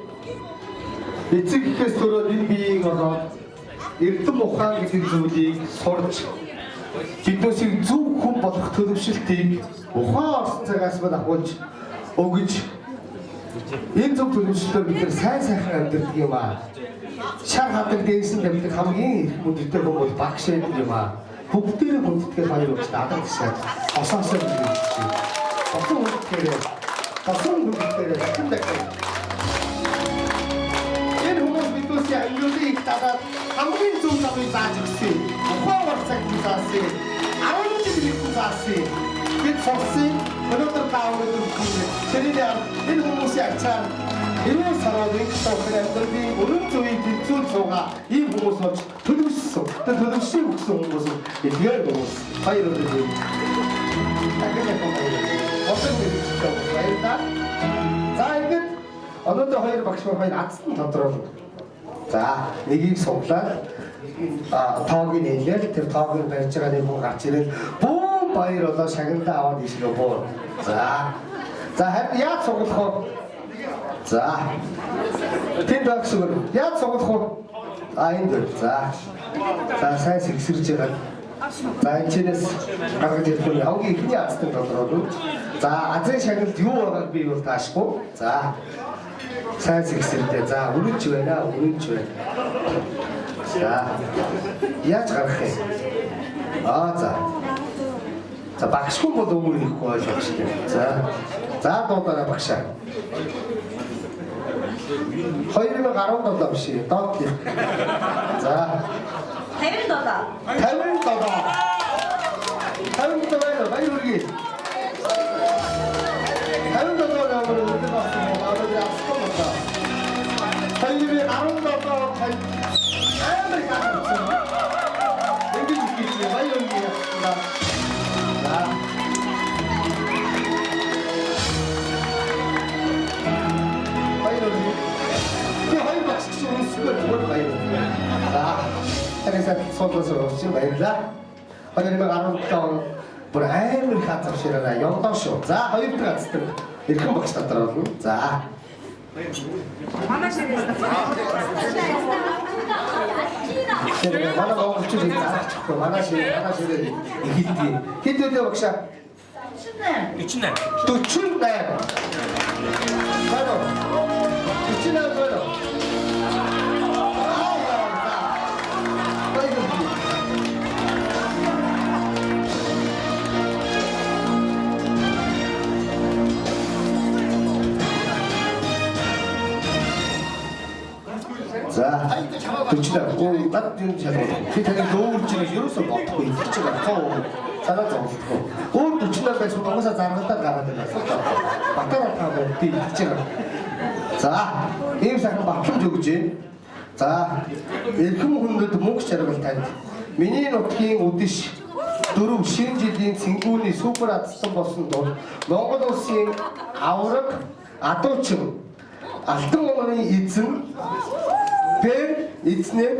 Эцэг эхээс төрөө энэ биеийг ороод эрдэм ухаан гэдэг зүйлийг сурч биднээсийг зөв хүн болох төлөвшөлтийг ухаан орсон цагаас мань авахулж өгж энэ зөв төлөвшөлтөөр бид нар сайн сайхан амьдардаг юм аа. Шар хадаг дээрсэн амьдаг хамгийн их хүндтэй хүн бол багш байдаг юм аа. Бүгдээрээ хүндтгэл хоёр учраас адаг ташаад осоосоо гэдэг чинь. Осон хүндтгэл Тосон бүгдээрээ хиндэг. Энэ хүмүүс биднээс аюулыг татаад хамгийн зөв замыг зааж өгсөн. Ухаан урцаг заасан. 10 жил заасан. Бид сурсан. Өнөөдөр таавал ширээ энэ хүмүүсийн ачаар энэ саруудын тохиол амьдралын өрөө зүйн тэнцүүл суугаа ийм хүмүүс болж төлөвшсөн. Тэр төлөвшсөн өгсөн хүмүүс эдгээр хүмүүс хоёр өдөр. За ингээд өнөөдөр хоёр багш хоёр азсан тодруулна. За нэгийг суглаад тоог нь хэлээд тэр тоог нь барьж байгаа нэг хүн гарч ирээд бүүн баяр болоо шагналаа аваад ишгээ буур. За яаж суглах вэ? За тэнд багш яаж суглах вэ? Энд дээр. За сайн сэгсэрж байгаа. За энэчнээс гаргаж ирэх нь хамгийн ихний азтан тодруулна. За азын шагналд юу байгааг би бол таашгүй. За сайн сэгсэрдээ. За өрөж байна. За яаж гарах юм? За багшгүй бол өөр ихгүй ойлгох шүү дээ. За дуудаараа багшаа. 2017 биш доод. За 50 доллар. 50 доллар. 50 доллар баяр хүргэе. 50 доллар аваад өдөр болсон аваад яасан бэ? 2017 Америк авсан. Энд ихтэй баяр хүргэе. За. Баяр хүргэе. Тэ хоёр багш чинь super баяр хүргэе. За. Тэрээс сонголсоо чинь баярлаа. 2017 он бүр амар хатар ширээ явдаа шүү. За хоёр дахь азтан эрхэм багш татар болно. За. Манай монголчууд заачихгүй. Манай ширээ ихэлдэг. Хэд өдөө багшаа? 48. Баро. 48 баро. За, төчлөө. Над юм чадвар. Би таны дөөөрж байгаа ерөөсөө бодохгүй идэж байгаа. Санаа зовлохгүй. Өөр 40 байсан угаасаа заргалдаад гараад байна. Батараа таа би идэж байгаа. За, ийм сайхан батламж өгж байна. За, эрхэм хүндэд мөнгө чаргал танд. Миний нутгийн үдэш 4 шинэ жилийн цэнгүүний супер азтан болсон тул Монгол улсын авраг адуучин алтан умны эзэн тэр эзнэр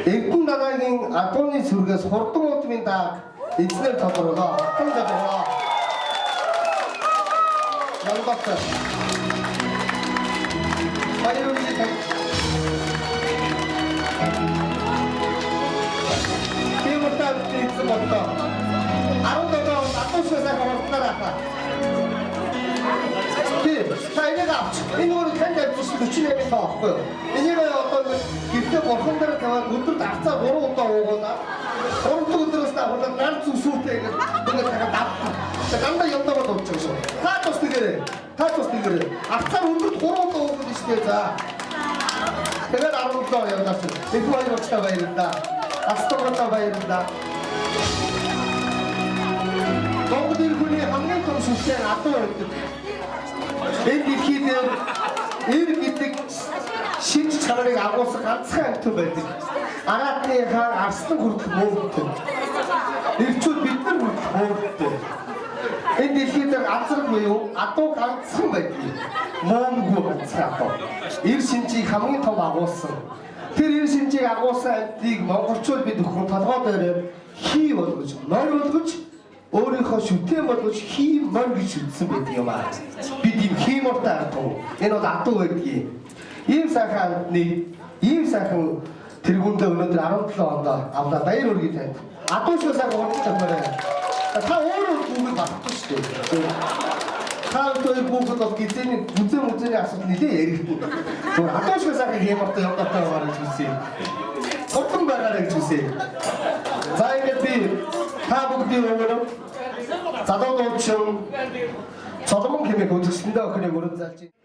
Эрдэнэ дараагийн адууны сүргээс хурдан удмын дааг эзнэр тодорлоо. Хатан тодорлоо. Ялбата. Баярлалаа. Тиймэрхүү эзэн боллоо. 17 он адуушаасаа хурднараа. Тайныг авч энэ өөрөө танд авчихсан 48 тоо байхгүй юу? Энийг одоо гэртээ бурхан дээр таваад өдөрт авцаа 3 удаа уугуулаа. 3 дахь өдрөөс аваад нар зүсүүтэй ингээд тагаад авах. Дандаа явдаа бол ууж байгаа шүү. Та тус тэгэрэй. Авцаар өдөрт 3 удаа уугаад штэ за. Тэгээд 10 удаа явдаа шүү. Их баяр уучтай баярлалаа. Астогоо баярлалаа. Монголын хүний хамгийн том сүлжээ адуу байдаг. Энэ дэлхийд эр гэдэг шинж чанарыг агуулсан ганцхан амьтан байдаг. Араатны хаан арслан хүртэл мөнгөтэй. Ирчүүд бид нар хүртэл мөнгөтэй. Энэ дэлхийд азар буюу адуу ганцхан байдаг. Мөнгө ганцхан адуу. Эр шинжийг хамгийн том агуулсан. Тэр эр шинжийг агуулсан амьтыг монголчууд бид өхөн толгой дээр хий болгож, морь болгож өөрийнхөө шүтэн болгож хиймор гэж үзсэн байдаг юм аа. Бид ийм хиймортай адуу. Энэ бол адуу байдгийг. Ийм сайхан тэргүүндээ өнөөдөр 17 онд авлаа баяр хүргэе танд. Адуушгүй сайхан урд тавьмаарай. Та өөрөө бүгд багтсан шүү дээ. Та өөрийн бүгд бол гизээний үзээний асуудал нэлээ яригдсан. Зүгээр адуушгүй сайхан хиймортой явдалтай байгаа гэж үзье. Хурдан байгаарай гэж үзье. За ингээд би та бүгдийн өмнө залуу дуучин Соломон хэмээх үзэсгэлэнтэй охиныг өрөө залж байна.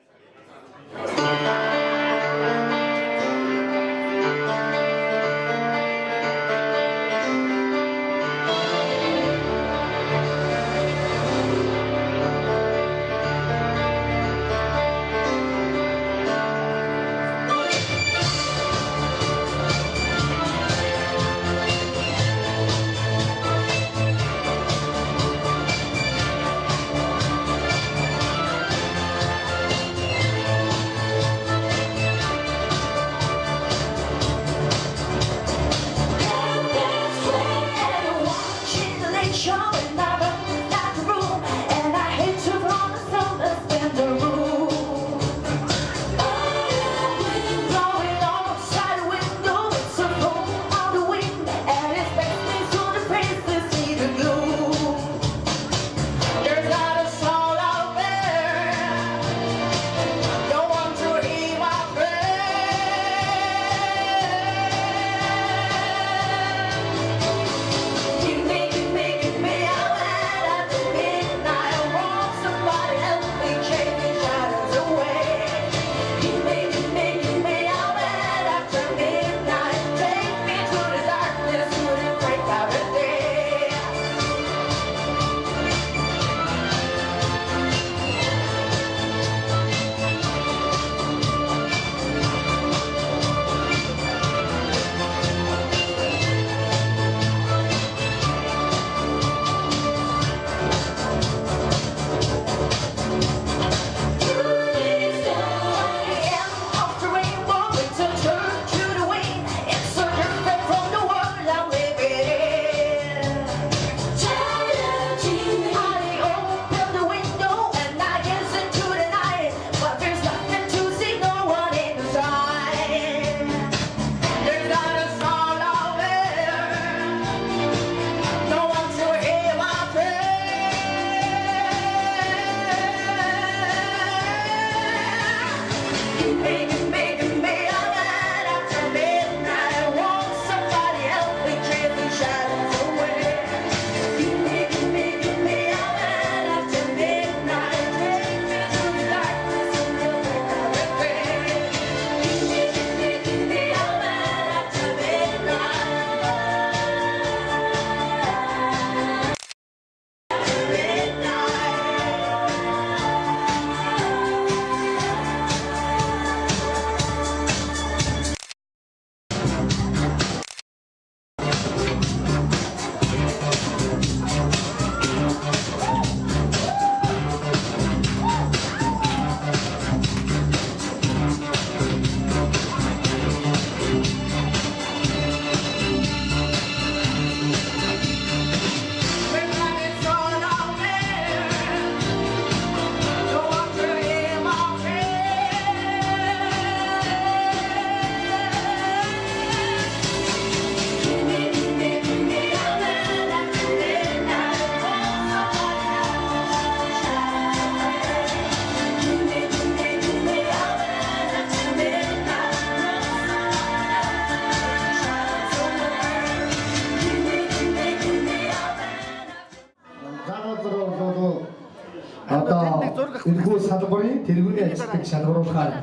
Энэхүү салбарын тэргүүний ажилтныг шалгуулахаар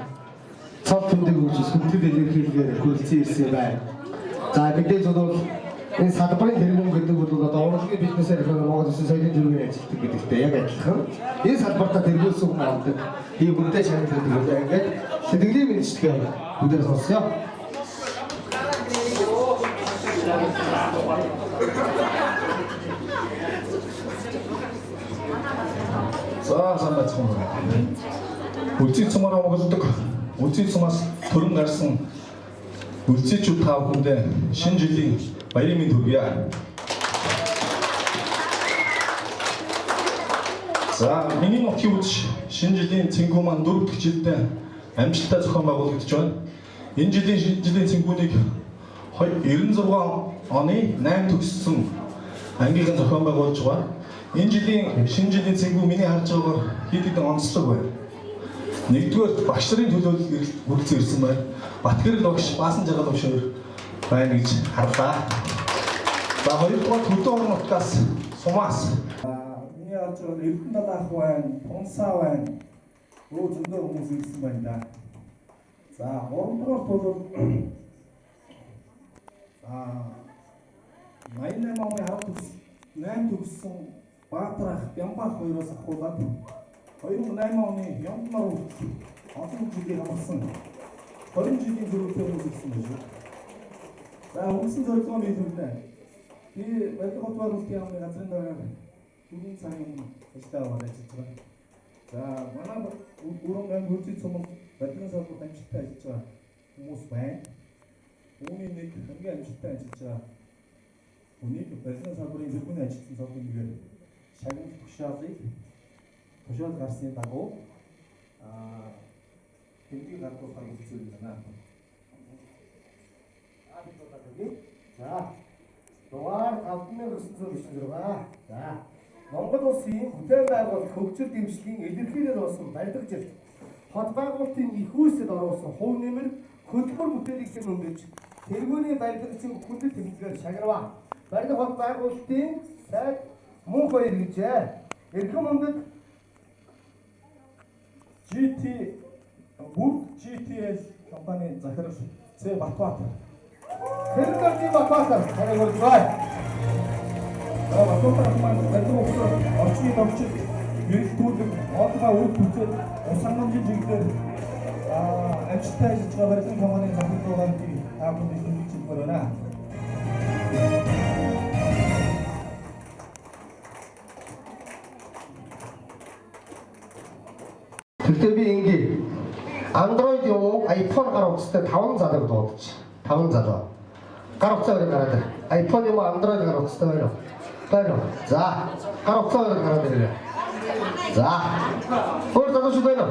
цол тэмдэг өгч сүнтэй илэрхийлгээр хүрэлцэн ирсэн байна. За мэдээж бол энэ салбарын тэргүүн гэдэг бол одоо урлагийн бизнесээр Монгол Улсын соёлын тэргүүний ажилтныг гэдэгтэй яг адилхан. Энэ салбартаа тэргүүлсэн хүн авдаг. ийм бүдэ шанал гэдэг үү ингээд сэтгэлийн мэдчилгээ бүдээр сонсё. За сайн байцгаана. Үлзий цумаар онгоддог. Үлзий цумаас төрөн гарсан үлзийчүүд та бүхэндээ шинэ жилийн баярын мэнд хүргье. За миний нутгийн үдшин шинэ жилийн цэнгүү маань 4 дахь жилдээ амжилттай зохион байгуулагдаж байна. Энэ жилийн шинэ жилийн цэнгүүнийг 96 оны 8 төгссөн ангийнхан зохион байгуулж байгаа. Энэ жилийн шинэ жилийн цэнгүү миний харж байгаагаар хэд хэдэн онцлог байна. Нэгдүгээр багш нарын төлөөлөл үргэлжлэн ирсэн байна. Батгэрэл багш, Баасан жаргал багш байна гэж харлаа. За хоёрдугаар Төдөө орон нутгаас Сумаас миний харж байгаа Эрдэнэ далаах байна, Тунсаа байна. Зөндөө хүмүүс ирсэн байна да. За гуравдугаар бол 88 оны 8 төгссөн Баатар ах, Бямбаах хоёроос ахуулаад 2008 оны Ямбар олон жилийн хамарсан 20 жилийн зөрүүтэй хүмүүс ирсэн байна. За үндсэн зорилгоо нь хэлүүлээ. Би Баялаг хот байгуулалтын яамны газрын дараагаар 4 цагийн өмнө ажиллаа ажиллаж байгаа. За манай Бүрэн аймаг хөлзий цомог Баялагын салбарт амжилттай ажиллаж байгаа хүмүүс байна. Үүний нэг хамгийн амжилттай ажиллаж байгаа хүнийг Баялагын салбарын зөвхөн ажилтны салбарын шагнал тушаал гарсны дагуу тэмдэг гаргуулахаар үзүүлж байна. За дугаар 5996. За Монгол улсын бүтээн байгуулалт хөгжил дэмжлэгийн илэрхийлэл болсон барилга жилд хот байгуулалтын их үүсэд оруулсан хувь нэмэр хөтөлбөр бүтээлийг нэмж тэргүүний барилгын хүндэт тэмдэглэл шагнаваа. Барилга хот байгуулалтын сайд мөн хоёр гэжээ. Эрхэм мөндөд GTL компани захирал Ц Батбаатар. Тэрнэрийн Батбаатар таныг урьдгай. Батбаатар маань барилга орчны төвчд нэрэлтүүлэг одгоо үйл бүтээд санамжийн чиглэлээр амжилттай ажиллаж байгаа барилгын компани захирал байгаа таамаг хэлж байна. Тэгтээ би ингээ Android юу iPhone гар утастай 5 залуу дуудаж. 5 залуу. Гар утсаа гараад. iPhone юм Android гар утастай байна. Байна. За, гар утсаа гараад ирээ. За. Өөр залуу шүү байна.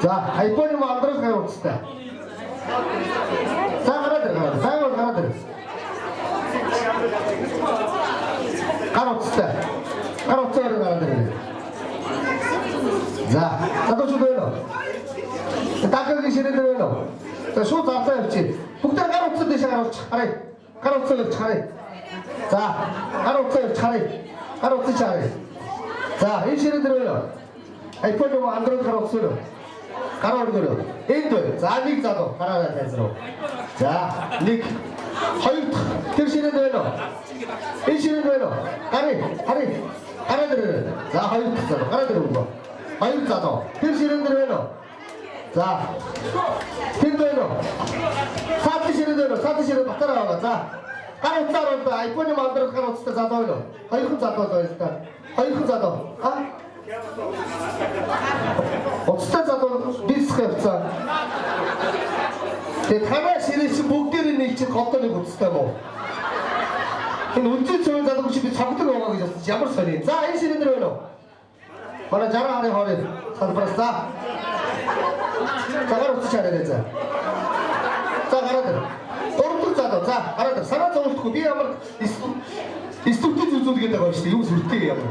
За, iPhone юм Android гар утастай. За гараад ирээ. Сайн гараад ирээ. Гар утастай. Гар утсаа гараад ирээ. За, залуу байна. Дагагийн ширээдэр байна. За шууд зарлаа явчих. Бүгд гар утсаа дэше гаруулж харъя. Гар утсаа явуулж харъя. За, гар утсаа явуулж харъя. Гар утсаа харъя. За, энэ ширээдэр байна. iPhone уу Android гар утсаа. Гар өргөрөө. Энд байна. За, нэг залуу гараараа тайзруу. За, нэг хоёр тэр ширээдэр байна. Энэ ширээдэр байна. Харъя. Гараад ирээ. За, хоёр залуу гараад ирээ. Хоёр залуу. Тэр ширээдэр байна. За. Тэр байна. Саад ширээ батараа. За. Гар утсаар iPhone Android гар утстай залуу байна. Хоёрхан залуу байна л да. Хоёрхан залуу. Утстай залуу бисх явцаа. Тэгээ танаа ширээ чи бүгдээрээ нэг чинь годооны утстай мó. Энэ үнцэн цэвэн залуу чи би цогтог байгаа гэж бодсон. Ямар сони. За энэ ширээ дээр байна уу? Манай 60 харын хоорыг салбарсаа. Цагаар утас чараад за. За гараад ир. Гурван залуу. За гараад ир. Санаа зовлохгүй би ямар студид үзүүлгээд байгаа шүү дээ. Юу сүртэй ямар.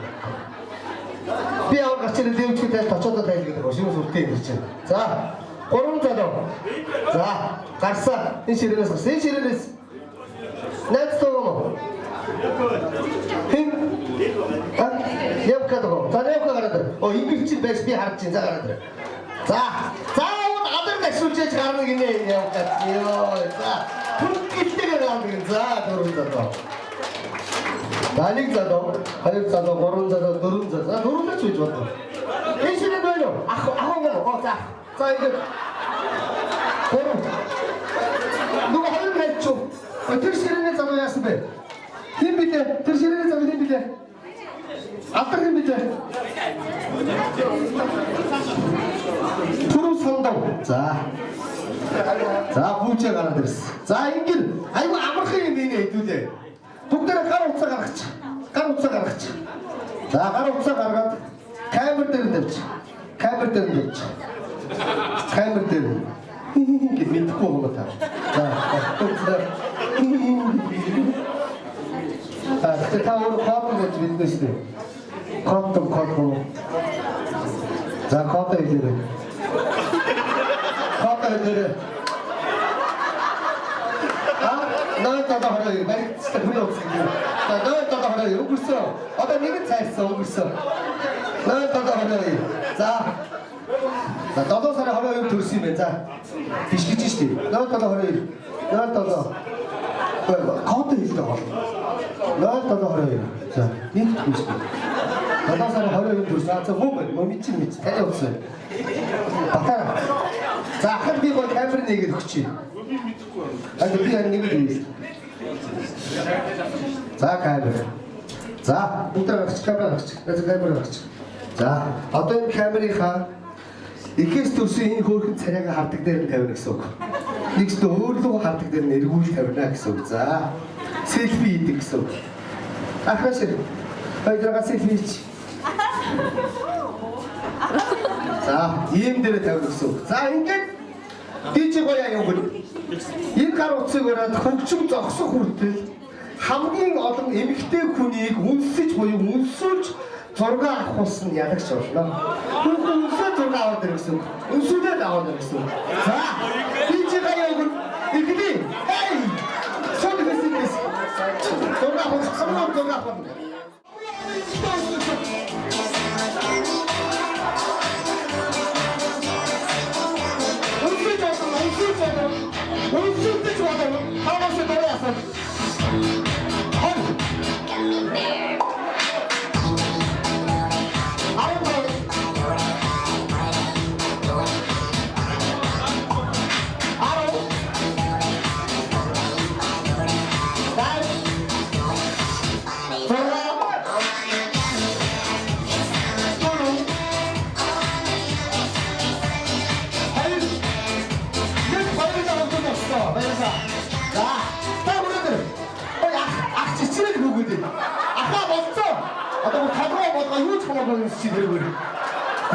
Би ямар гарч ирээд дэвчтэй тачаад тайлгээд байгаа шүү. Юу сүртэй ирж байна. За гурван залуу. За гарсаа. Энэ ширээнээс гарсан. Энэ ширээнээс найз төгөө. Хин явкадгаа. За явка гараад ир. Оо ингэж байж би харж чинь. За гараад ир. За адар гашуулж гарна гинэ явкад. Йоо. За түнхэлтэйгээр гарна гин. За дөрөв залуу. Даниг залуу, хоёр залуу, гурван залуу, дөрвөн залуу. За дөрвөн ч үж бодсон. Энэ ширэд байна уу? Ахаа. За ингэ. Гурван. Нөгөө хоёр найз чуу. Тэр ширээний залуу яасан бэ? Хин битээ? Тэр ширээний залуу хин битээ? Атар хин битээ? Түрүү сандав. За бүучээ гараад ирсэн. За ингэр айгу амархан юм ийм хэдүүлээ. Бүгдээ гар утсаа гаргачих. За гар утсаа гаргаад камер Та өөр код гэж хэлдэг шүү дээ. Код. За код хэлээ. Код хэлээ. Нойд одоо хараа баригдсан хүн үсгий. За нойд одоо хараа өнгөрсөн. Одоо нэгэн цайрсан өнгөрсөн. Нойд одоо хараа. За 7 сарын 22-нд төрсөн юм байна. За биш гэж шүү дээ. Нойд одоо хараа. Нойд одоо код хэлдэг бол. Нойд одоо хараа. За нэг биш шүү дээ. 7 сарын 22-нд төрсөн. За мөн мэдчих. Таны утсан. Батаа. За ахад би гол камер нэгээр өгч чинь. Ань би харин нэг юм. За камер. За бүгд камер авчих. Камер авчих. За одоо энэ камерынхаа ихээс төрсөн энэ хөөрхөн царайг хардаг дээр нь тавина гэсэн үг. Нэгс өөрлөгөө хардаг дээр нь эргүүл тавина гэсэн үг. За селфи хийдэг гэсэн үг. Ахаш. Хоёроо селфи хич. За ийм дээр тавина гэсэн үг. За ингээд диж гоёа юм бол энэ гар утсыг өрөөд хөгжим зогсох хүртэл хамгийн олон эмэгтэй хүнийг үнсэж буюу үнсүүлж зураг авахулсан ялагч болно. Хүүхэн үнсээ зураг аваад ирсэн. Үнсүүлээд аваад ирсэн. За диж гоёа юм ихний эй сод хэсэгээс зураг авах. Үнсүүлж байна. Хаанаас дөрөөсөн.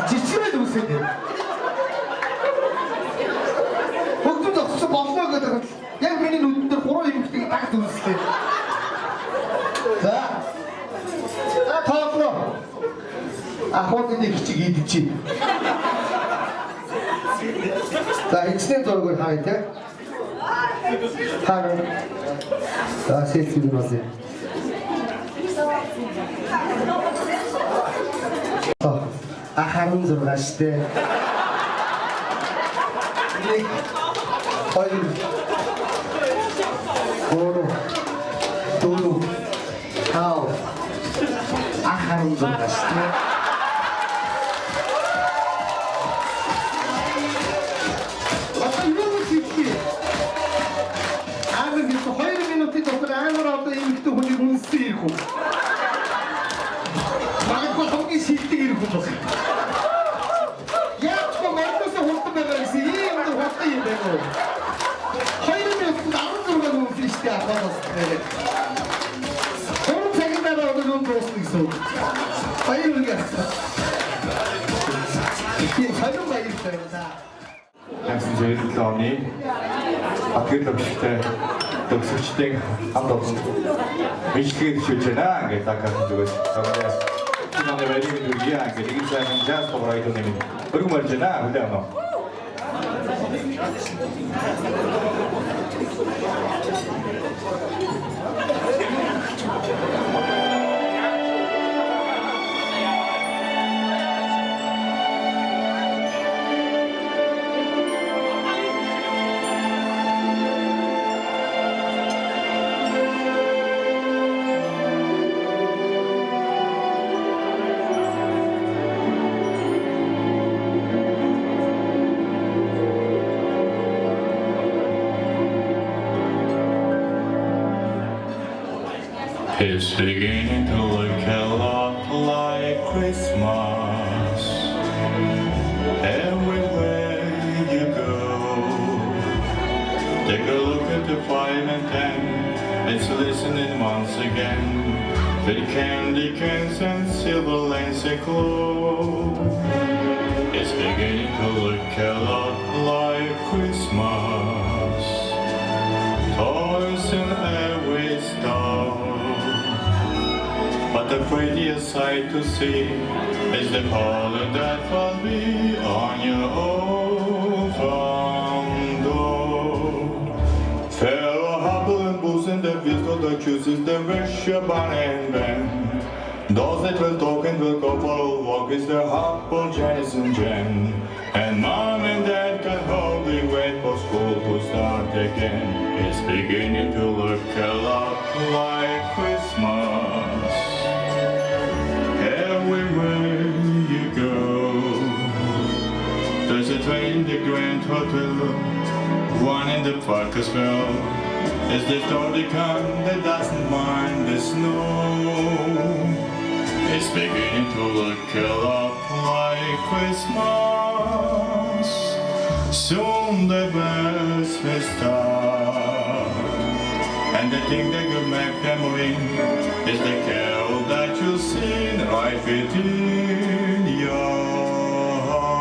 Жичмэл үсээд байна. Хөгжим зогссон болно гэдэг. Яг миний нүдэн дээр 3 эмэгтэйг дагт үслээ. За. Тооцоо. Ахуудын хичиг идчихээ. За, эцсийн зургийг хаа тэ. Хаа. За, селфи хийлээ. Ахарын зураг штэ. Нэг хоёр гурав дөрөв тав ахарын зураг штэ. Амин 2 минутын дотор амар одоо эмэгтэй хүний үнсээ ирэх үү? Магадгүй хамгийн шилдэг ирэх үү? Ямсан зөвлөлөө оны Батгэр төгсөлтэй төгсөгчдийн хамт олон бичлэгийг хийж байна. Ингээд дахиад зүгээс сонгоё. Чиний вэрийн дүргийа ингээд нэг сайхан жаз тоглоё нэмэн. Өргөн марж байна. Хүлээн авах. It's beginning to look a lot like Christmas everywhere you go. Take a look at the 5 and 10. It's listening once again. With candy cans and silver lanes aglow. It's beginning to look a lot like Christmas. Toys in every store. prettiest sight to see is the color that will be on your own front door. Färre haben bussen, der wirst oder kyssest, der Wäsche barnen vän. Those that will talk and will go for a walk is the Hopple, Janice and Jen. And mom and dad can hardly wait for school to start again. It's beginning to look a lot like Christmas everywhere you go. There's a train in the Grand Hotel, one in the park as well. It's the story kind that doesn't mind the snow. It's beginning to look a lot like Christmas. Soon the bells will start, and the thing that will make them ring is the carol that you'll sing right within your heart.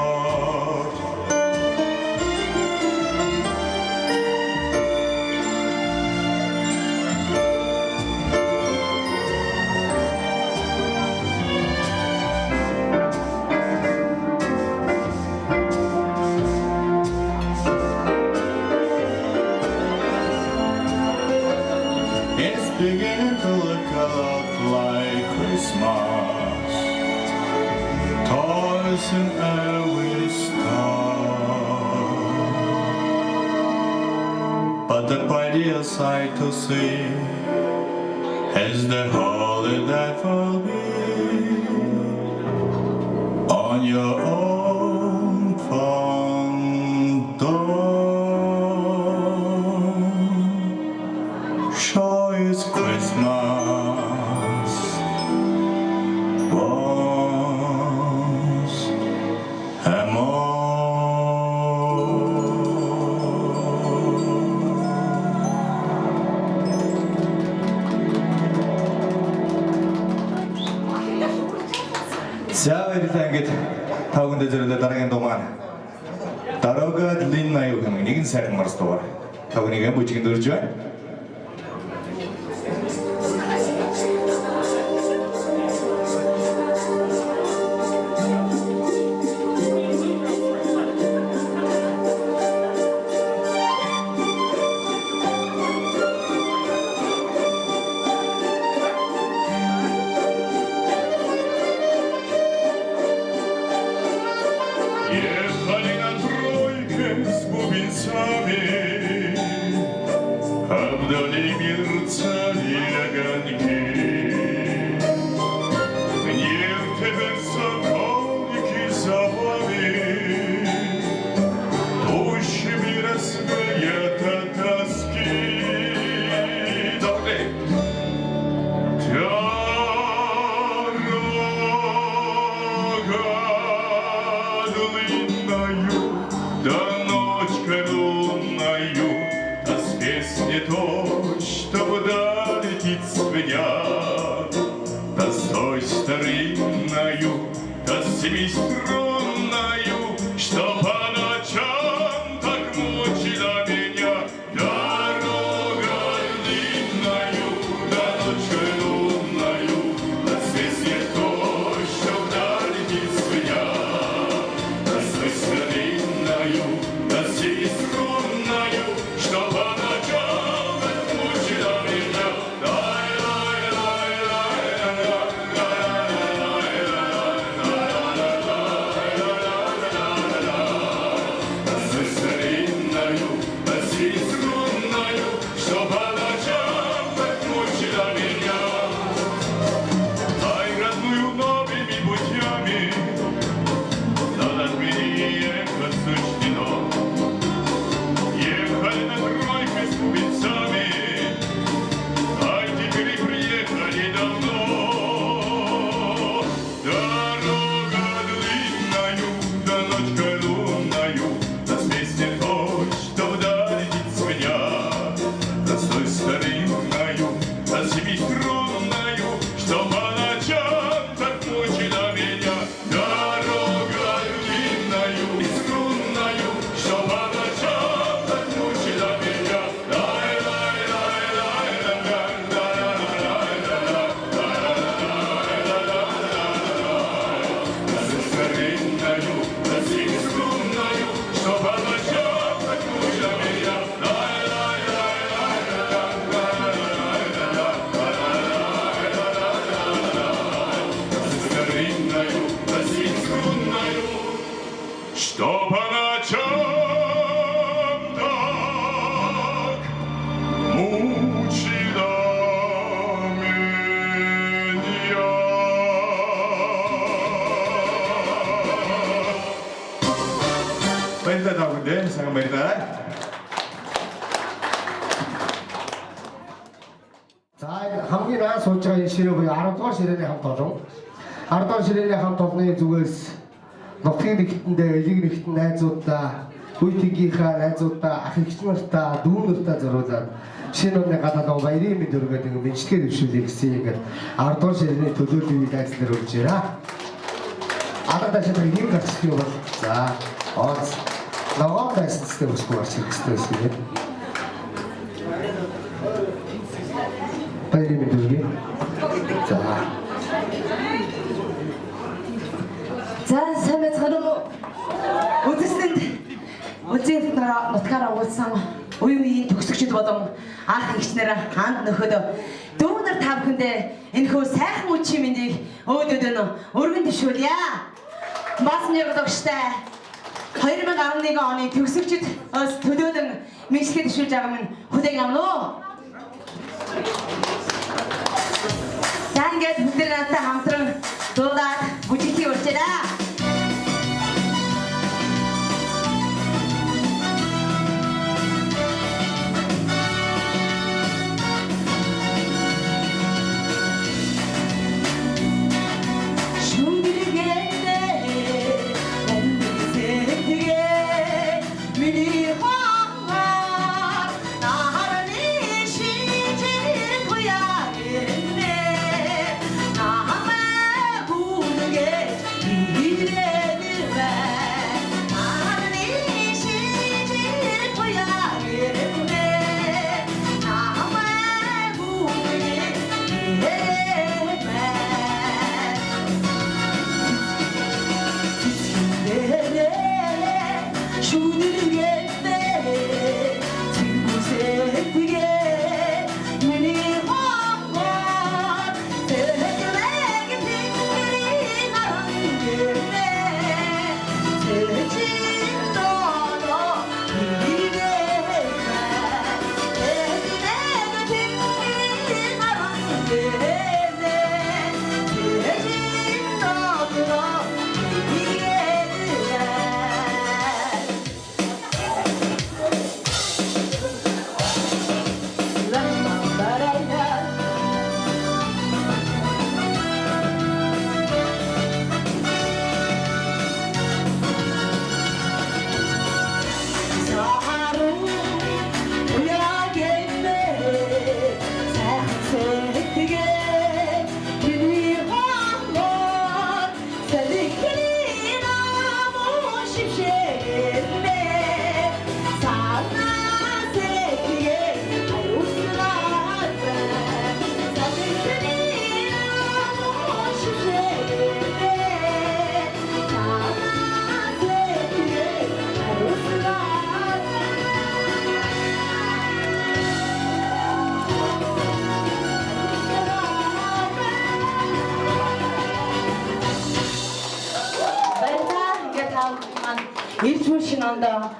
Beginning to look a lot like Christmas. Toys in every store, but the prettiest sight to see is the holly that will be on your own front door. It's Christmas once more. За баярлалаа ингээд тавганд зэрлээ дараагийн дугаар. Дараагаад Лин Наяг хэмээн нэгэн сайхан марс дугаар. Тавгныг бүжигэнд өрж байна. Ехали на тройке с бубенцами, а вдали мерцали огоньки. Нет тебя соколики за вами, тощими рассвет от тоски. Да ночкой лунною, а с песни той, что вдаль птиц звенят, да с той старинною, да с семиструнною, что по ночам так мучила меня. Дорога длинною, да ночкой лунною, а с песни той, что вдаль птиц звенят, да с той старинною, да с семиструнною, что по ночам мучила меня. За хамгийн наан сууж байгаа энэ ширээ буюу 10 дугаар ширээний хамт олон. 10 дугаар ширээний хамт олонны зүгээс нутгийн нэгтэндээ элэг нэгтэн найзуудаа, үе тэнгийнхаа найзуудаа, ах эгч нартаа, дүү нартаа зориулаад шинэ оны гадаад баярын мэд өргөд ингэ мэдлэгээр дэвшүүлээ гэсэн ингээд 10 дугаар ширээний төлөөллийг найзлаар өгч байна. Алга ташаа нэг гарчих юм бол за оос ногоон тасцтай өсгөө гарчих хэрэгтэй байсан юм. Баярын мэд өргөе. За сайн байцгаана уу? Үдэсэнд үзээд нутгаараа уулзсан үе үеийн төгсөгчд болон ах эгчнэр хаанд нөхөд дүүнэр та бүхэндээ энэхүү сайхан үчи мэндийг өөдөөд нь өргөн дэвшүүлье. Бас нэрдөгчтэй 2011 оны төгсөгчд төлөөлөн мэдлэгээ дэвшүүлж байгаа минь хүлээн авна уу? За ингээд бүгд надтай хамтран дуулаад бүжиглээ урьжээ.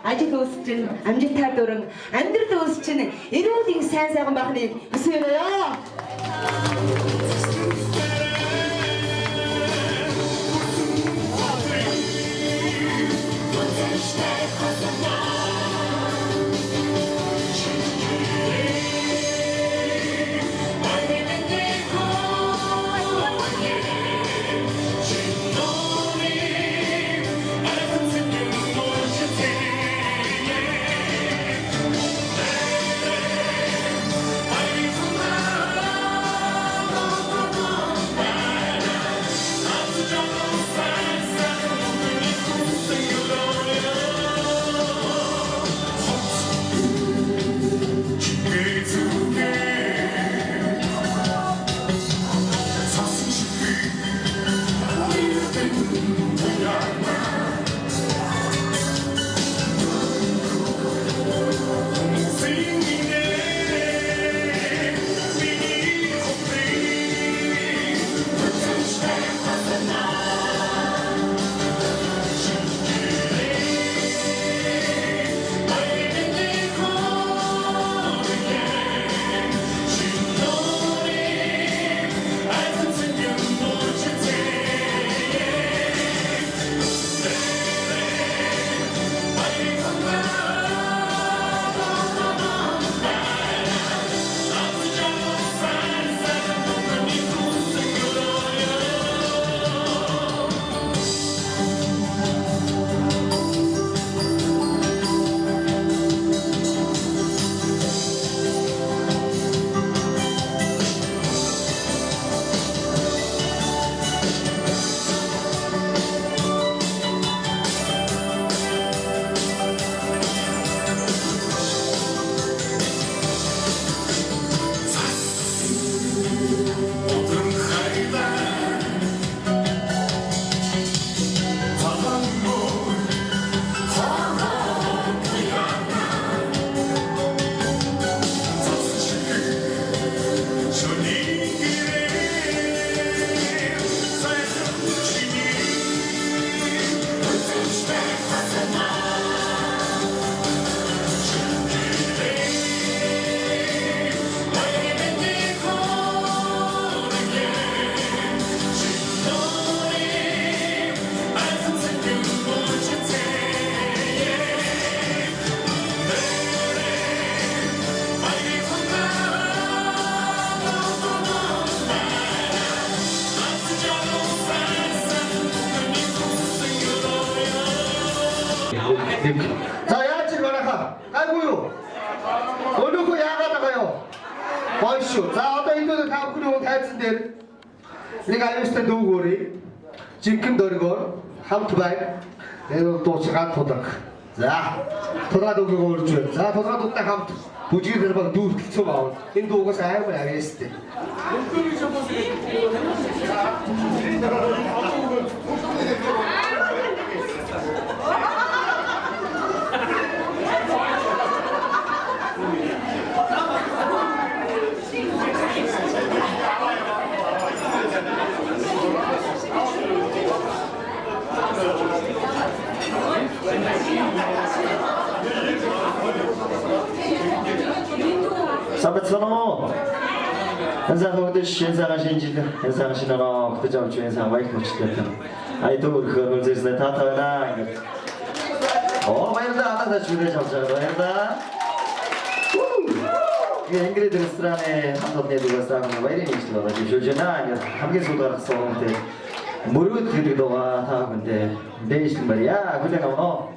Ажил үйлс чинь амжилтаар дөрөн амьдрал үйлс чинь эрүүл их сайн сайхан байхныг хүсээрээ. I 자, 야채 가라가. 아이고요. 어느 거 야가다가요. 벌쇼. 자, 어떤 인도도 다 그리고 대진데. 내가 알렸을 때 누구리? 지금 너리고 함투바이. 내가 또 시간 도닥. 자, 도닥도 그거 올 줄. 자, 도닥도 딱 함. 부지기 들어봐 누 쳐봐. 인도가 사용을 알겠을 때. 사베트노 현상호들 현상하신 지도 현상하시노 그때 좀 현상 많이 고치겠다 아이도 그걸 제스네 타타나 마이다 하나 주네 잡자고 마이다 이게 잉그리드 레스토랑에 한번 내두고 싸우는 거 이름이 있어 가지고 조전아 함께 소다서 근데 무릎 들이도 와다 근데 내신 말이야 근데 나오노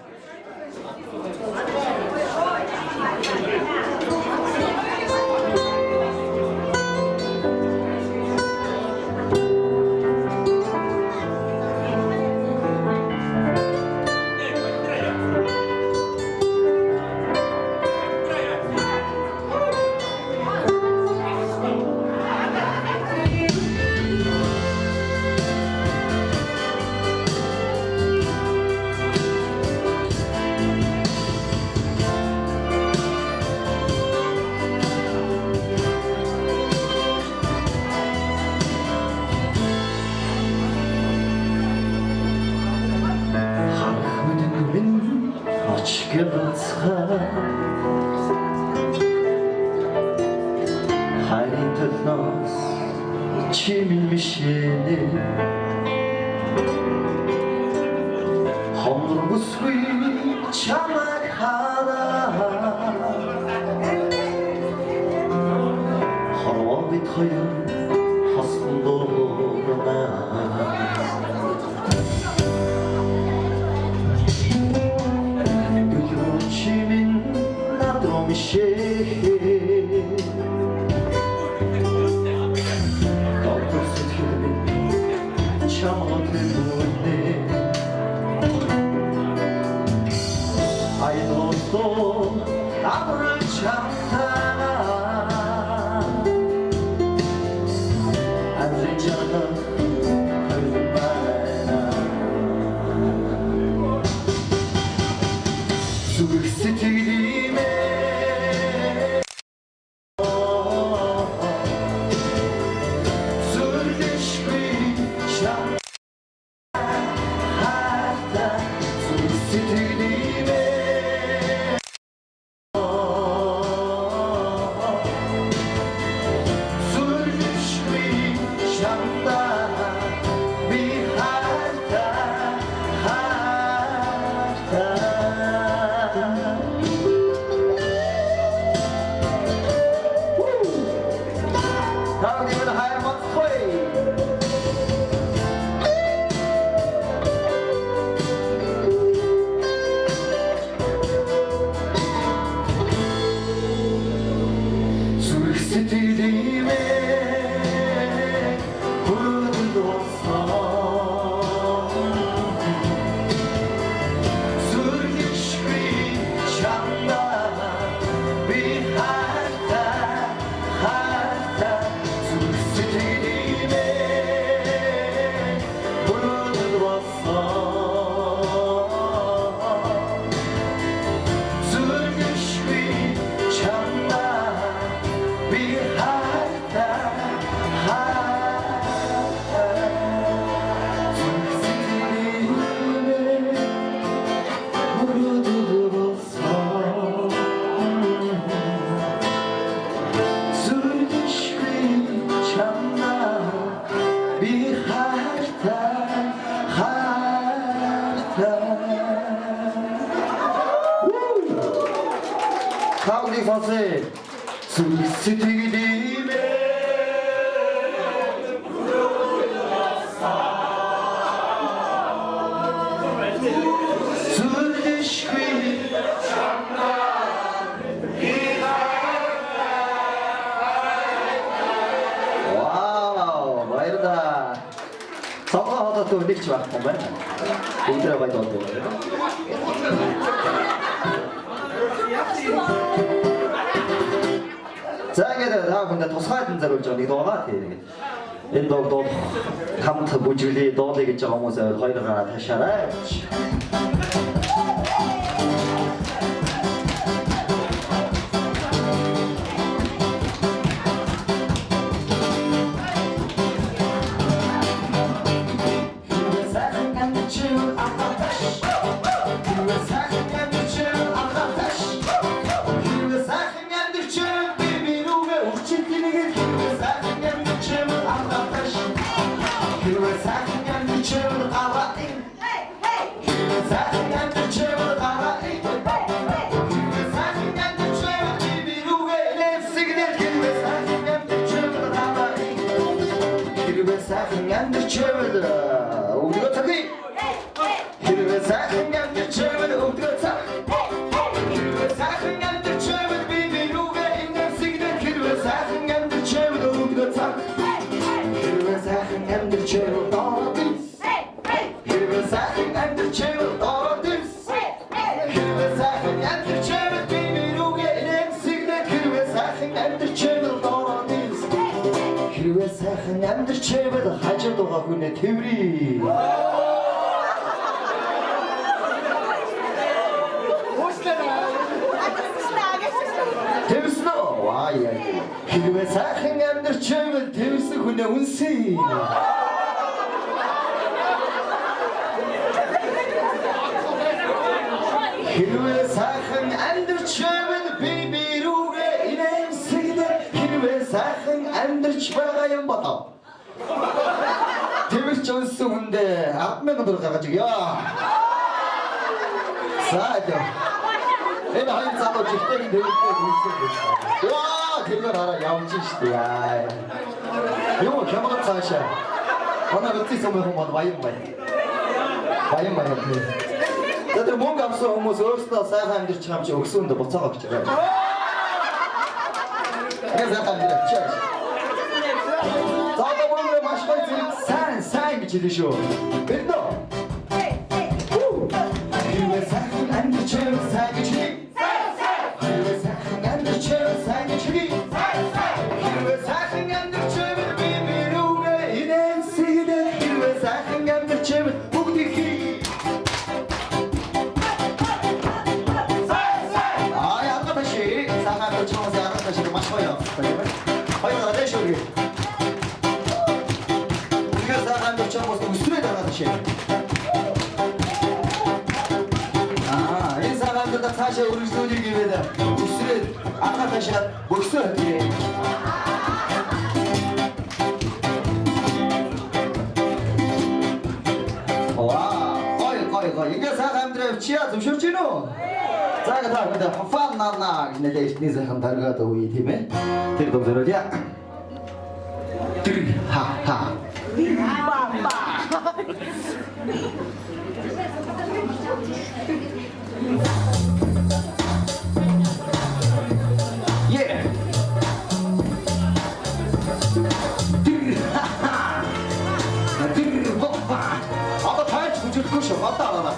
Надад нэг ч байхгүй байна. Бүгдээ баяд болдог. За ингээд та бүхэнд тусгайд зориулж байгаа нэг дуугаа тэгээд энэ дуу хамт бүжиглээ дуулыг гэж байгаа хүмүүс хоёр гараа ташаарай. Тэври. Тэвэрсэн үү? Ваа яа. Хэрвээ сайхан амьдарч байвал тэвэрсэн хүнээ үнсээ. Хэрвээ сайхан амьдарч байвал би рүүгээ инээмсэглээ. Хэрвээ сайхан амьдарч байгаа юм бодоо. Тэвэрч өнсөн хүндээ 10,000 төгрөг гаргаж өгье. Саадаа. Энэ хоёр залуу жигтэй дөрөвтэй хүнсэн гэж. Яа, тэр хараа явж штэ яа. Юу камера цаашаа. Манай гэртээ сумын хүмүүс баян байна. Баян байна. Тэр мөнгө авсан хүмүүс өөрсдөө сайхан амьдарч байгаа юм чи өгсөнд буцаага гэж байгаа. Яг сайхан амьдарч чаа. Заавал мөнгө маш гоё зэрэг сайн гэж хэлээ шүү. Бэрдөө. Хэрвээ сайхан амьдарч байгаа сайн гэж хэлээ. Хэрвээ сайхан амьдарч байгаа сайн гэж хэлээ. Хэрвээ сайхан амьдарч байгаа би рүүгээ инээмсэглээ. Хэрвээ сайхан амьдарч байгаа бүгдийг хий. Маш гоё. Хоёр гараа шүү. Унига сайхан амьдарч байгаа хүмүүс үсрээд байгаа шээ. Энэ сайхан амьдарч цаашаа үргэлжлүүлэх гэвэл үсрээд анхаа ташаад бөксөө хийе. Гоё. Ингээ сайхан амьдрав чи яа зөвшөөрч гинэ үү? За гэдэг фан нана гэж нэлээд сайхан даргаад өгье тийм ээ. Тэр дуу зориулъя. Ха. Yeah. Одоо таач бүжиглэхгүй шүү. Батаа.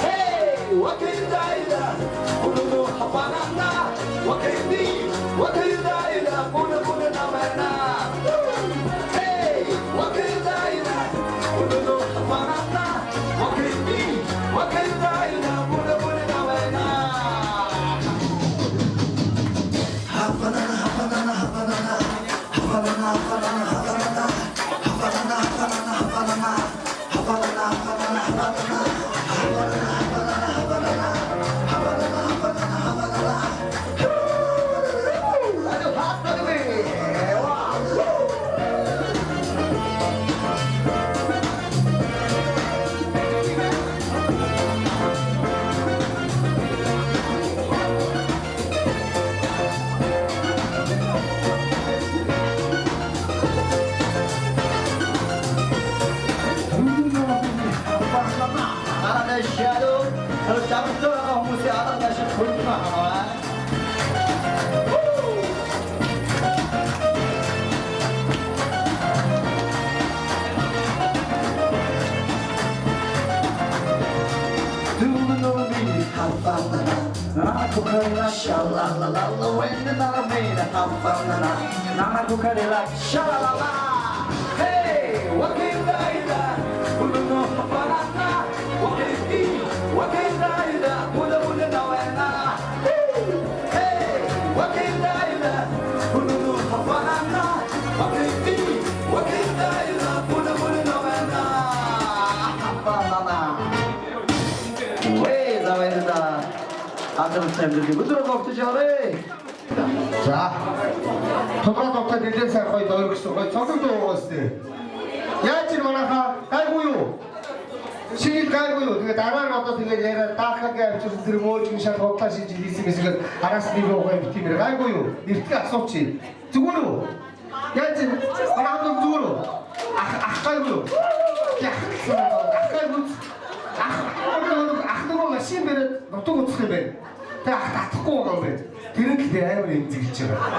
Hey, what can you do? what can you be? What can you die in? Puna puna na mana. Hey, what can you die in? Puna no hapanata. What can you be? What can you die in? Puna puna na mana. Hapanana, hapanana, hapanana, hapanana, hapanana, hapanana, hapanana, hapanana, hapanana, hapanana, hapanana, shadow, kalau cabut tu aku mesti ada nasi kuning kawan. Dulu ni hafal aku kena shalalala, when the name hafal nama aku kena shalalala. Hey, what can you do? Dulu hafal what can you be? What can you do? Puna puna na wena. Hey, what can you do? Puna no hapanana. What can you be? What can you do? Puna puna na wena. Hapanana. Wey, zawenda. Adam semdürgü. Budur doktor jare. За. Тодорхой доктор нэлээд сайн гоё дөргсөн гоё цогцол дуугаас. Яаж ч манайхаа гайгүй юу? Шинэ гайгүй юу? Тэгээ дараа нь одоо тэгээ яриа даахагийн авчирсан тэр мөөжин шал бодлоо шинж хийсэн мэсгээр араас нэг яваа битэмэр гайгүй юу? Нэртгээ асуучих. Зүгээр үү? Яаж манайхаа зүгээр үү? Ах гайгүй юу? Ах гайгүй. Ах нөгөө машин бэрээд нутаг уцах юм байна. Тэгээ ах татахгүй байгаа юм байна. Тэр нь л амар эмзэглэж байгаа.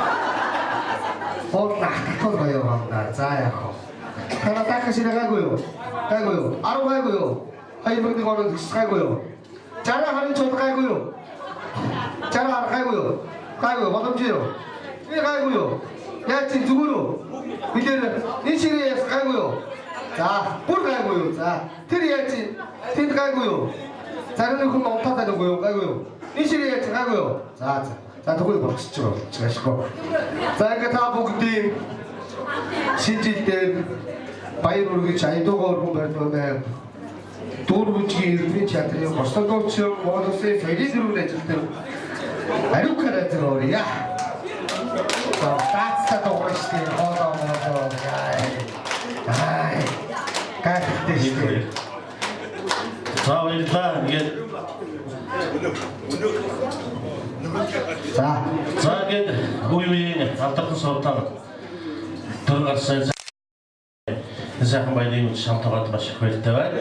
Бол татахгүй гоё юм даа. За яах вэ? Kana taka sila gagawin. 10 gagawin. Ay magdikonon gagawin. Cara hari chot gagawin. Cara gagawin. Gagawin боломж요. 이 gagawin. 야 진 누구로? 이제는 이 시리에서 gagawin. 자, 볼 gagawin. 자, 트리야지. 틴 gagawin. 자는 그 못하다는 거요. gagawin. 이 시리에서 gagawin. 자, 도구를 먹시죠. 제가 시고. 자, 이렇게 다 보기 신질 때 바이로르기 자이도가 보면 도르부지 이름이 자들이 벌써도처 모두세 페리드로 내줄 때 아루카라 들어오리야 따뜻하다 오르시대 허다 모두 아이 까뜻대시대 자 일단 이게 자 이게 우유인 앞다른 소탕 들어갔어요. saya kembali samtagat masih kuiltawa.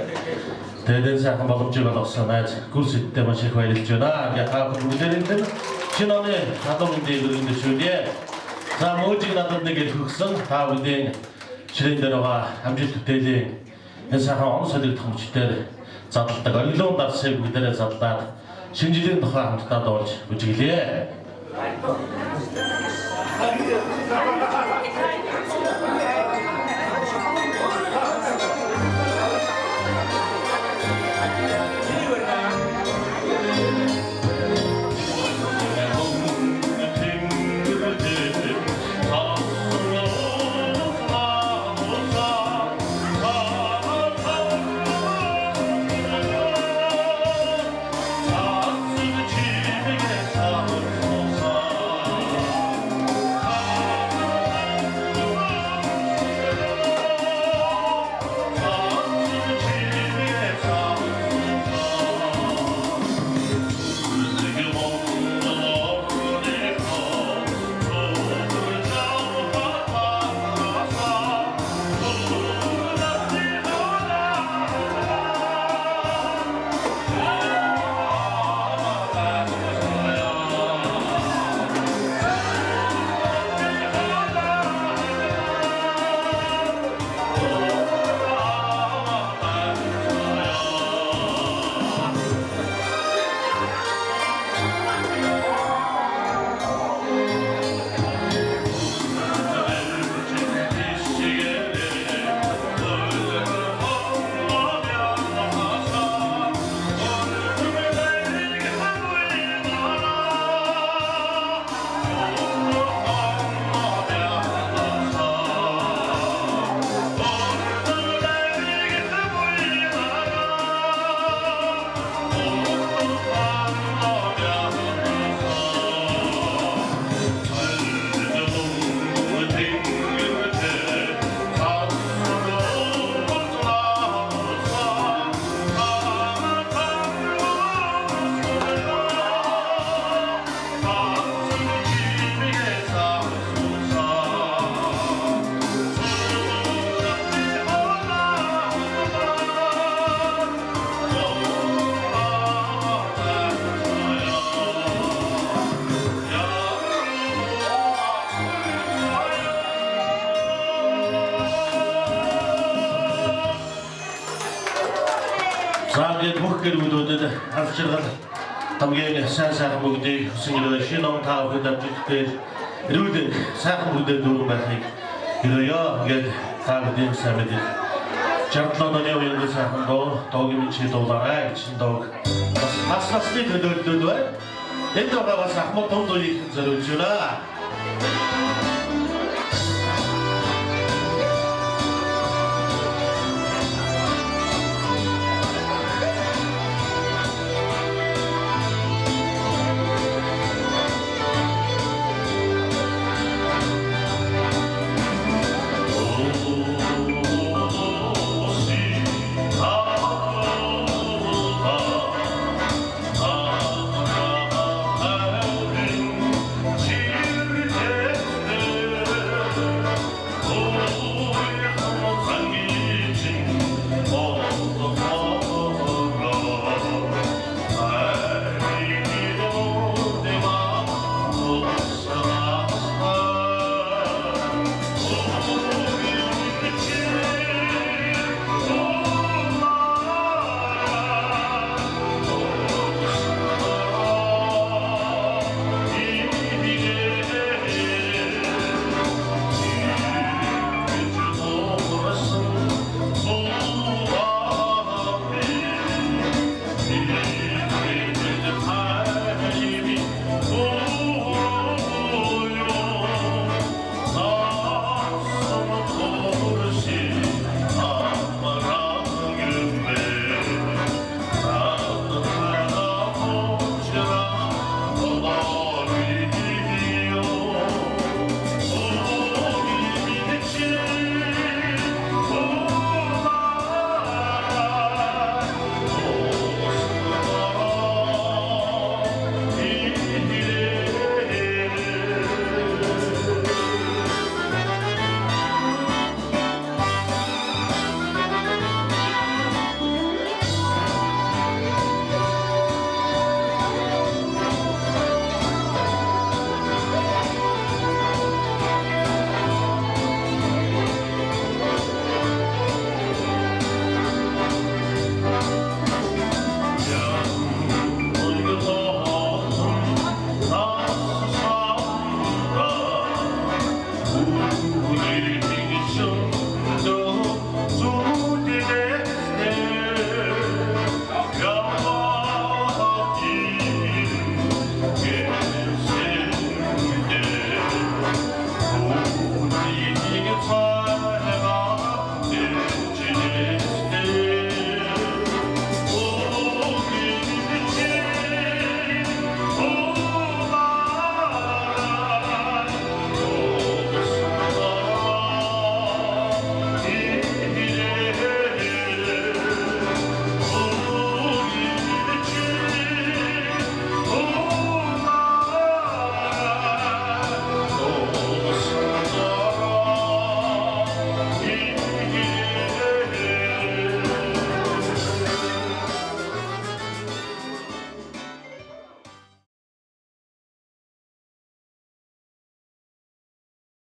Teden saya kembali juga laksana kursi te masih kuiltjona. Ya kalau kemudian itu cinane atau mendiri sudah. Saya mau juga nanti negeri khusus tahu deh. Cilinderaga ambil tuteli. Saya kalau sadir tamu citer. Saat tegal long dar saya begitu saat sinjilin tuh ham kita doj begini. гэр бүлүүдэд харж байгаа хамгийн сайн бүгдийг хүсэнгэрээ шинэ он таа бүхэд амжилттай эрүүл сайхан бүдэд дүүрэн байхыг хэлье. Ингээд та бүдийн сайн мэдээ. 67 оны үеийн сайхан доогийн чи дуулаарай гэж дог. Бас насны төлөөлөл байна. Энэ доо бас ахмад тундыг зориулж байна.